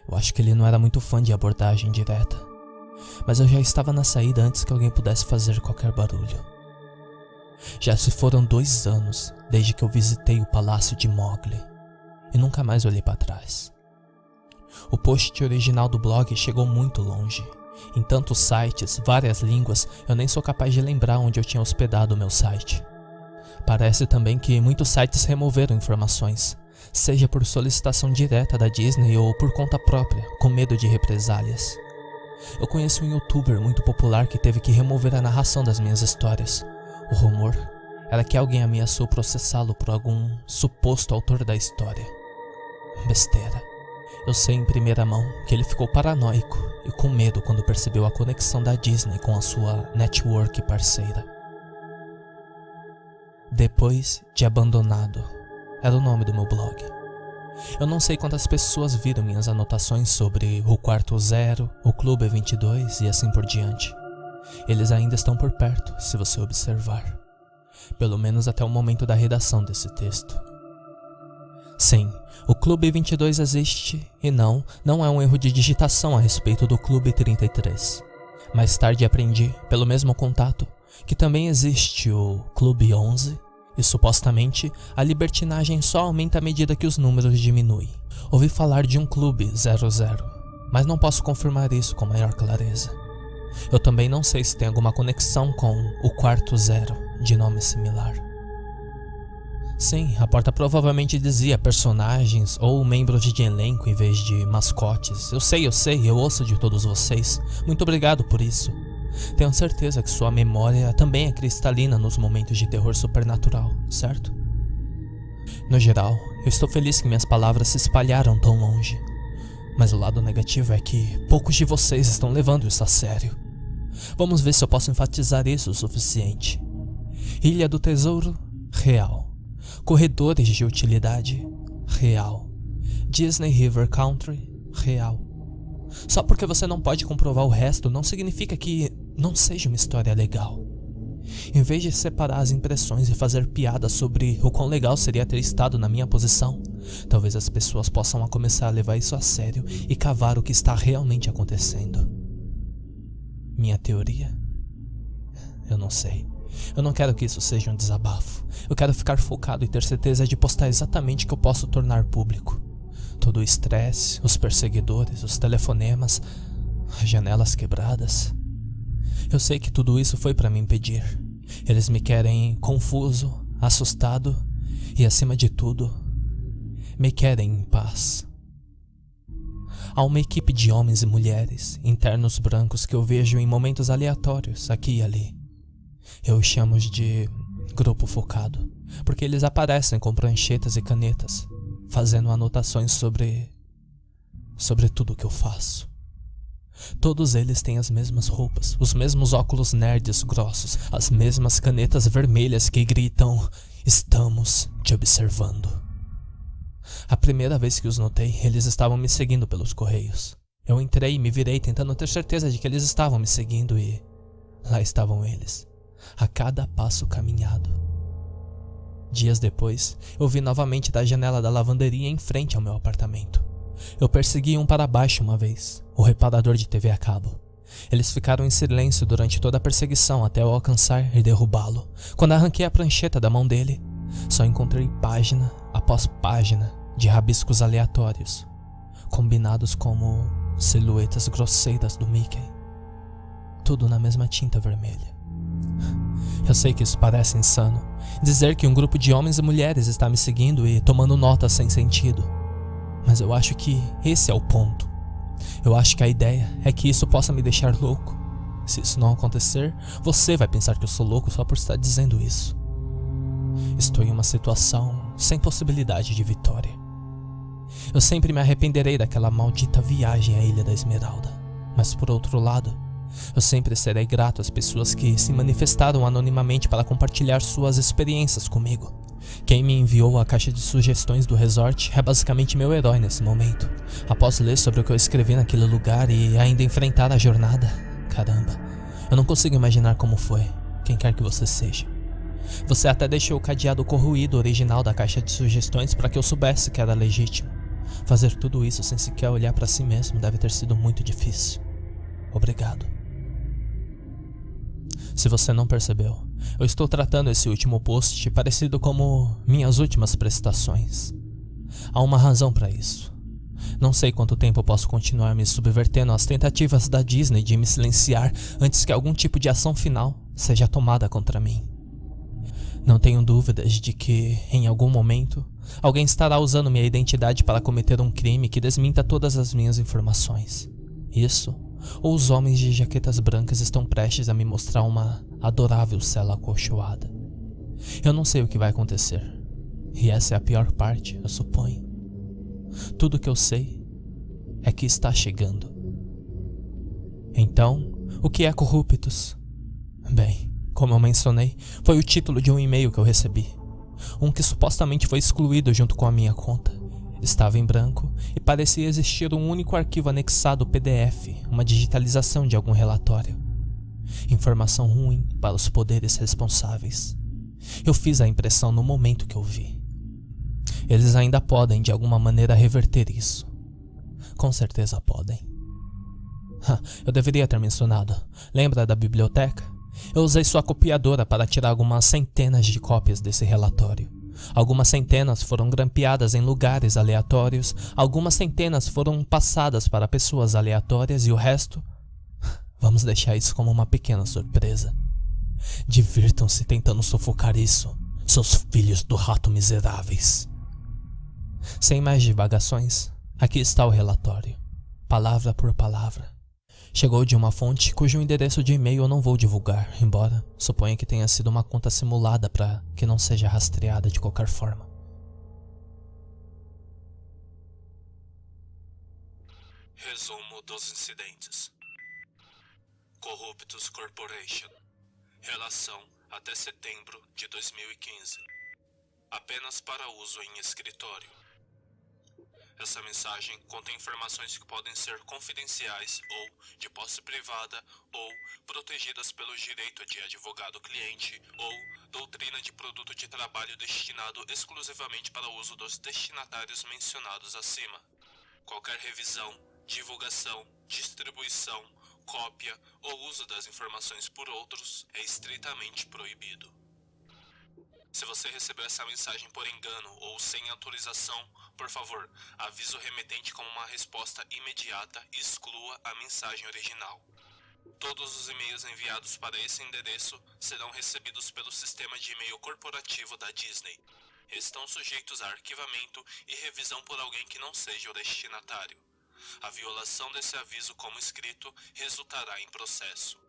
Eu acho que ele não era muito fã de abordagem direta, mas eu já estava na saída antes que alguém pudesse fazer qualquer barulho. Já se foram 2 anos desde que eu visitei o Palácio de Mowgli e nunca mais olhei para trás. O post original do blog chegou muito longe. Em tantos sites, várias línguas, eu nem sou capaz de lembrar onde eu tinha hospedado o meu site. Parece também que muitos sites removeram informações, seja por solicitação direta da Disney ou por conta própria, com medo de represálias. Eu conheço um youtuber muito popular que teve que remover a narração das minhas histórias. O rumor era que alguém ameaçou processá-lo por algum suposto autor da história. Besteira. Eu sei em primeira mão que ele ficou paranoico e com medo quando percebeu a conexão da Disney com a sua network parceira. Depois de Abandonado era o nome do meu blog. Eu não sei quantas pessoas viram minhas anotações sobre o Quarto Zero, o Clube 22 e assim por diante. Eles ainda estão por perto, se você observar. Pelo menos até o momento da redação desse texto. Sim, o Clube 22 existe e não é um erro de digitação a respeito do Clube 33. Mais tarde aprendi, pelo mesmo contato, que também existe o Clube 11 e supostamente a libertinagem só aumenta à medida que os números diminuem. Ouvi falar de um Clube 00, mas não posso confirmar isso com maior clareza. Eu também não sei se tem alguma conexão com o Quarto Zero, de nome similar. Sim, a porta provavelmente dizia personagens ou membros de elenco em vez de mascotes. Eu sei, eu ouço de todos vocês. Muito obrigado por isso. Tenho certeza que sua memória também é cristalina nos momentos de terror supernatural, certo? No geral, eu estou feliz que minhas palavras se espalharam tão longe. Mas o lado negativo é que poucos de vocês estão levando isso a sério. Vamos ver se eu posso enfatizar isso o suficiente. Ilha do Tesouro, real. Corredores de utilidade, real. Disney River Country, real. Só porque você não pode comprovar o resto não significa que não seja uma história legal. Em vez de separar as impressões e fazer piadas sobre o quão legal seria ter estado na minha posição, talvez as pessoas possam começar a levar isso a sério e cavar o que está realmente acontecendo. Minha teoria? Eu não sei. Eu não quero que isso seja um desabafo. Eu quero ficar focado e ter certeza de postar exatamente o que eu posso tornar público. Todo o estresse, os perseguidores, os telefonemas, as janelas quebradas. Eu sei que tudo isso foi para me impedir. Eles me querem confuso, assustado e, acima de tudo, me querem em paz. Há uma equipe de homens e mulheres, internos brancos que eu vejo em momentos aleatórios, aqui e ali. Eu os chamo de grupo focado, porque eles aparecem com pranchetas e canetas, fazendo anotações sobre tudo que eu faço. Todos eles têm as mesmas roupas, os mesmos óculos nerds grossos, as mesmas canetas vermelhas que gritam: "Estamos te observando." A primeira vez que os notei, eles estavam me seguindo pelos correios. Eu entrei e me virei tentando ter certeza de que eles estavam me seguindo e lá estavam eles, a cada passo caminhado. Dias depois, eu vi novamente da janela da lavanderia em frente ao meu apartamento. Eu persegui um para baixo uma vez, o reparador de TV a cabo. Eles ficaram em silêncio durante toda a perseguição até eu alcançar e derrubá-lo. Quando arranquei a prancheta da mão dele, só encontrei página após página de rabiscos aleatórios, combinados como silhuetas grosseiras do Mickey. Tudo na mesma tinta vermelha. Eu sei que isso parece insano, dizer que um grupo de homens e mulheres está me seguindo e tomando notas sem sentido. Mas eu acho que esse é o ponto. Eu acho que a ideia é que isso possa me deixar louco. Se isso não acontecer, você vai pensar que eu sou louco só por estar dizendo isso. Estou em uma situação sem possibilidade de vitória. Eu sempre me arrependerei daquela maldita viagem à Ilha da Esmeralda. Mas por outro lado, eu sempre serei grato às pessoas que se manifestaram anonimamente para compartilhar suas experiências comigo. Quem me enviou a caixa de sugestões do resort é basicamente meu herói nesse momento. Após ler sobre o que eu escrevi naquele lugar e ainda enfrentar a jornada, caramba, eu não consigo imaginar como foi, quem quer que você seja. Você até deixou o cadeado corroído original da caixa de sugestões para que eu soubesse que era legítimo. Fazer tudo isso sem sequer olhar para si mesmo deve ter sido muito difícil. Obrigado. Se você não percebeu, eu estou tratando esse último post parecido como minhas últimas prestações. Há uma razão para isso. Não sei quanto tempo eu posso continuar me subvertendo às tentativas da Disney de me silenciar antes que algum tipo de ação final seja tomada contra mim. Não tenho dúvidas de que, em algum momento, alguém estará usando minha identidade para cometer um crime que desminta todas as minhas informações. Isso, ou os homens de jaquetas brancas estão prestes a me mostrar uma adorável cela acolchoada. Eu não sei o que vai acontecer, e essa é a pior parte, eu suponho. Tudo o que eu sei é que está chegando. Então, o que é Corruptus? Bem, como eu mencionei, foi o título de um e-mail que eu recebi. Um que supostamente foi excluído junto com a minha conta. Estava em branco e parecia existir um único arquivo anexado PDF, uma digitalização de algum relatório. Informação ruim para os poderes responsáveis. Eu fiz a impressão no momento que eu vi. Eles ainda podem, de alguma maneira, reverter isso. Com certeza podem. Eu deveria ter mencionado. Lembra da biblioteca? Eu usei sua copiadora para tirar algumas centenas de cópias desse relatório. Algumas centenas foram grampeadas em lugares aleatórios, algumas centenas foram passadas para pessoas aleatórias e o resto... Vamos deixar isso como uma pequena surpresa. Divirtam-se tentando sufocar isso, seus filhos do rato miseráveis. Sem mais divagações, aqui está o relatório, palavra por palavra. Chegou de uma fonte cujo endereço de e-mail eu não vou divulgar, embora suponha que tenha sido uma conta simulada para que não seja rastreada de qualquer forma. Resumo dos incidentes. Corruptus Corporation. Relação até setembro de 2015. Apenas para uso em escritório. Essa mensagem contém informações que podem ser confidenciais ou de posse privada ou protegidas pelo direito de advogado-cliente ou doutrina de produto de trabalho destinado exclusivamente para o uso dos destinatários mencionados acima. Qualquer revisão, divulgação, distribuição, cópia ou uso das informações por outros é estritamente proibido. Se você recebeu essa mensagem por engano ou sem autorização, por favor, avise o remetente com uma resposta imediata e exclua a mensagem original. Todos os e-mails enviados para esse endereço serão recebidos pelo sistema de e-mail corporativo da Disney. Estão sujeitos a arquivamento e revisão por alguém que não seja o destinatário. A violação desse aviso como escrito resultará em processo.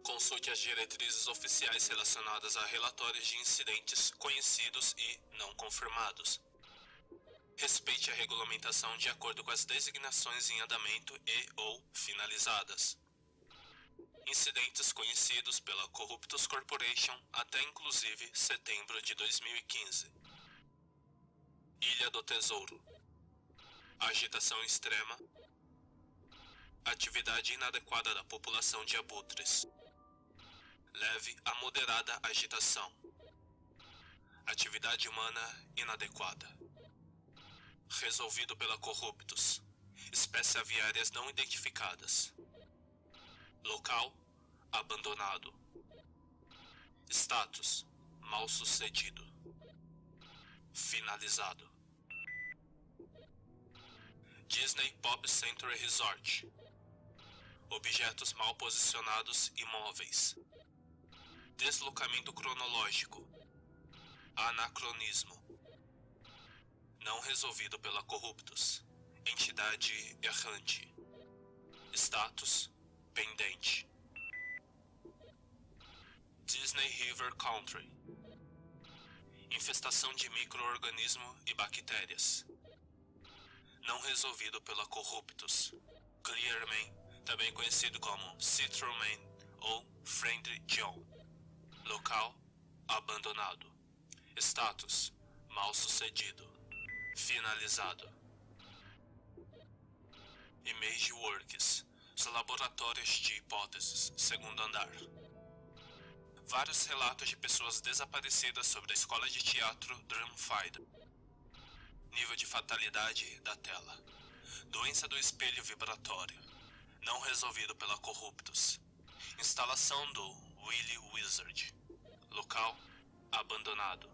Consulte as diretrizes oficiais relacionadas a relatórios de incidentes conhecidos e não confirmados. Respeite a regulamentação de acordo com as designações em andamento e ou finalizadas. Incidentes conhecidos pela Corruptus Corporation até inclusive setembro de 2015. Ilha do Tesouro. Agitação extrema. Atividade inadequada da população de abutres. Leve a moderada agitação. Atividade humana inadequada. Resolvido pela Corruptus. Espécies aviárias não identificadas. Local: abandonado. Status: mal sucedido. Finalizado. Disney Pop Century Resort. Objetos mal posicionados imóveis. Deslocamento cronológico. Anacronismo. Não resolvido pela Corruptus. Entidade errante. Status: pendente. Disney River Country. Infestação de micro-organismo e bactérias. Não resolvido pela Corruptus. Clearman, também conhecido como Citroman ou Friendly John. Local: abandonado. Status: mal sucedido. Finalizado. Image Works. Os laboratórios de hipóteses, segundo andar. Vários relatos de pessoas desaparecidas sobre a escola de teatro Dreamfinder. Nível de fatalidade da tela. Doença do espelho vibratório. Não resolvido pela Corruptus. Instalação do Willy Wizard. Local: abandonado.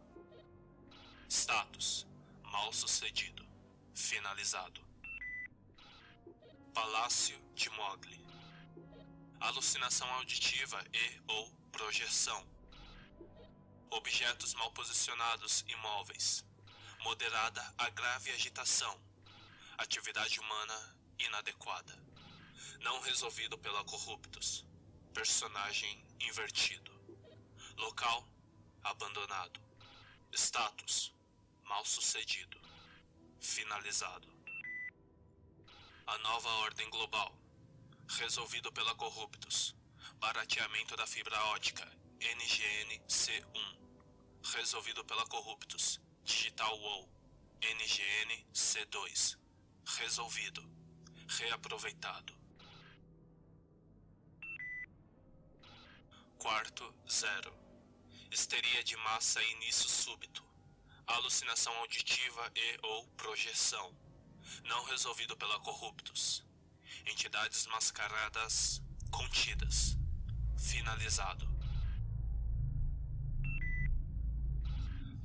Status: mal sucedido. Finalizado. Palácio de Mowgli. Alucinação auditiva e ou projeção. Objetos mal posicionados imóveis. Moderada a grave agitação. Atividade humana inadequada. Não resolvido pela Corruptus. Personagem invertido. Local: abandonado. Status: mal sucedido. Finalizado. A nova ordem global. Resolvido pela Corruptus. Barateamento da fibra ótica. NGN-C1. Resolvido pela Corruptus. Digital WOW. NGN-C2. Resolvido. Reaproveitado. Quarto 0. Histeria de massa e início súbito. alucinação auditiva e ou projeção, não resolvido pela Corruptus, entidades mascaradas contidas, finalizado.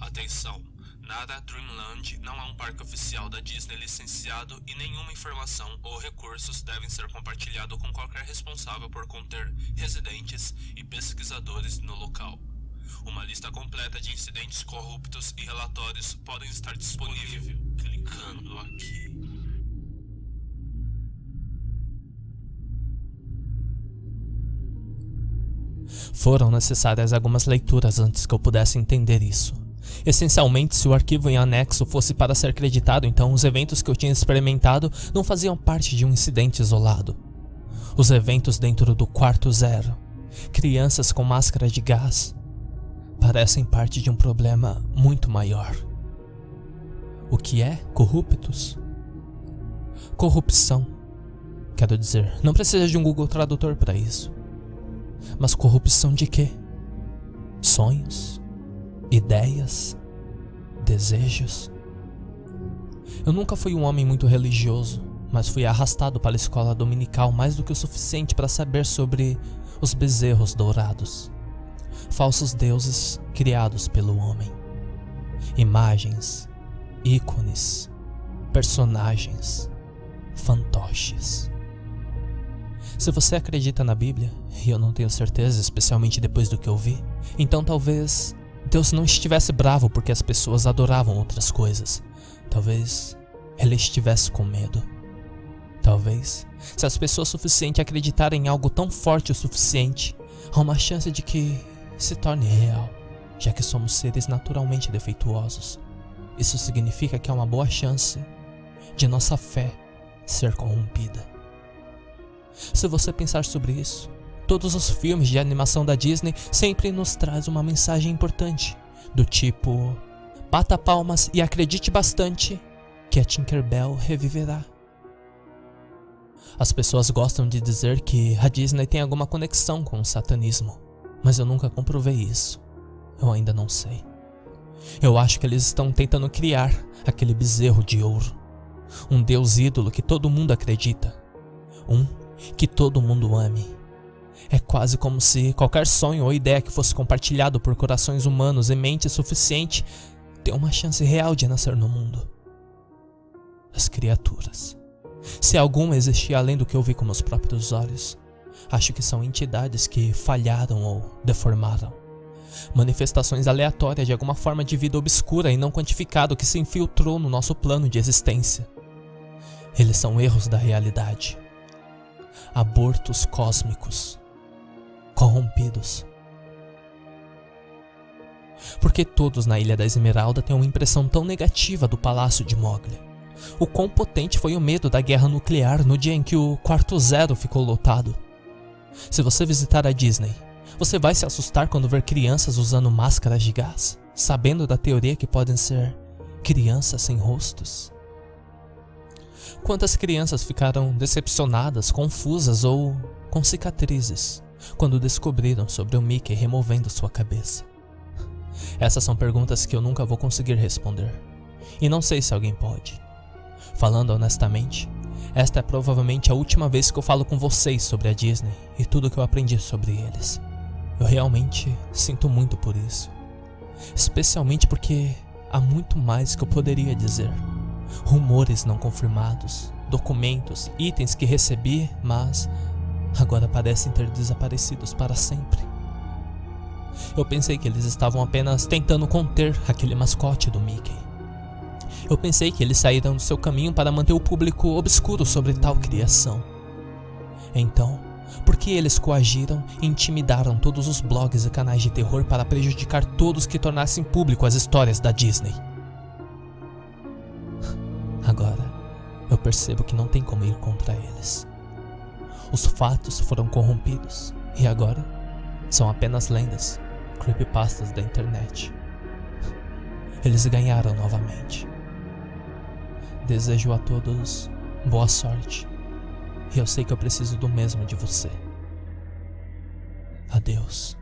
Atenção, Nara Dreamland não é um parque oficial da Disney licenciado e nenhuma informação ou recursos devem ser compartilhados com qualquer responsável por conter residentes e pesquisadores no local. Uma lista completa de incidentes corruptos e relatórios podem estar disponível clicando aqui. Foram necessárias algumas leituras antes que eu pudesse entender isso. Essencialmente, se o arquivo em anexo fosse para ser creditado, então os eventos que eu tinha experimentado não faziam parte de um incidente isolado. Os eventos dentro do quarto 0, crianças com máscara de gás, parecem parte de um problema muito maior. O que é Corruptus? Corrupção. Quero dizer, não precisa de um Google Tradutor para isso. Mas corrupção de quê? Sonhos? Ideias? Desejos? Eu nunca fui um homem muito religioso, mas fui arrastado para a escola dominical mais do que o suficiente para saber sobre os bezerros dourados. Falsos deuses criados pelo homem. Imagens, ícones, personagens, fantoches. Se você acredita na Bíblia, e eu não tenho certeza, especialmente depois do que eu vi, então talvez Deus não estivesse bravo porque as pessoas adoravam outras coisas. Talvez Ele estivesse com medo. Talvez, se as pessoas suficientes acreditarem em algo tão forte o suficiente, há uma chance de que se torne real, já que somos seres naturalmente defeituosos. Isso significa que há uma boa chance de nossa fé ser corrompida. Se você pensar sobre isso, todos os filmes de animação da Disney sempre nos trazem uma mensagem importante, do tipo: bata palmas e acredite bastante que a Tinkerbell reviverá. As pessoas gostam de dizer que a Disney tem alguma conexão com o satanismo, mas eu nunca comprovei isso. Eu ainda não sei. Eu acho que eles estão tentando criar aquele bezerro de ouro, um deus ídolo que todo mundo acredita, que todo mundo ame. É quase como se qualquer sonho ou ideia que fosse compartilhado por corações humanos e mente suficiente tem uma chance real de nascer no mundo. As criaturas. Se alguma existir além do que eu vi com meus próprios olhos, acho que são entidades que falharam ou deformaram. Manifestações aleatórias de alguma forma de vida obscura e não quantificado que se infiltrou no nosso plano de existência. Eles são erros da realidade. Abortos cósmicos, corrompidos. Porque todos na Ilha da Esmeralda têm uma impressão tão negativa do Palácio de Mowgli? O quão potente foi o medo da guerra nuclear no dia em que o quarto 0 ficou lotado? Se você visitar a Disney, você vai se assustar quando ver crianças usando máscaras de gás, sabendo da teoria que podem ser crianças sem rostos. Quantas crianças ficaram decepcionadas, confusas ou com cicatrizes quando descobriram sobre o Mickey removendo sua cabeça? Essas são perguntas que eu nunca vou conseguir responder, e não sei se alguém pode. Falando honestamente, esta é provavelmente a última vez que eu falo com vocês sobre a Disney e tudo que eu aprendi sobre eles. Eu realmente sinto muito por isso, especialmente porque há muito mais que eu poderia dizer. Rumores não confirmados, documentos, itens que recebi, mas agora parecem ter desaparecidos para sempre. Eu pensei que eles estavam apenas tentando conter aquele mascote do Mickey. Eu pensei que eles saíram do seu caminho para manter o público obscuro sobre tal criação. Então, por que eles coagiram e intimidaram todos os blogs e canais de terror para prejudicar todos que tornassem público as histórias da Disney? Agora, eu percebo que não tem como ir contra eles. Os fatos foram corrompidos e agora são apenas lendas, creepypastas da internet. Eles ganharam novamente. Desejo a todos boa sorte e eu sei que eu preciso do mesmo de você. Adeus.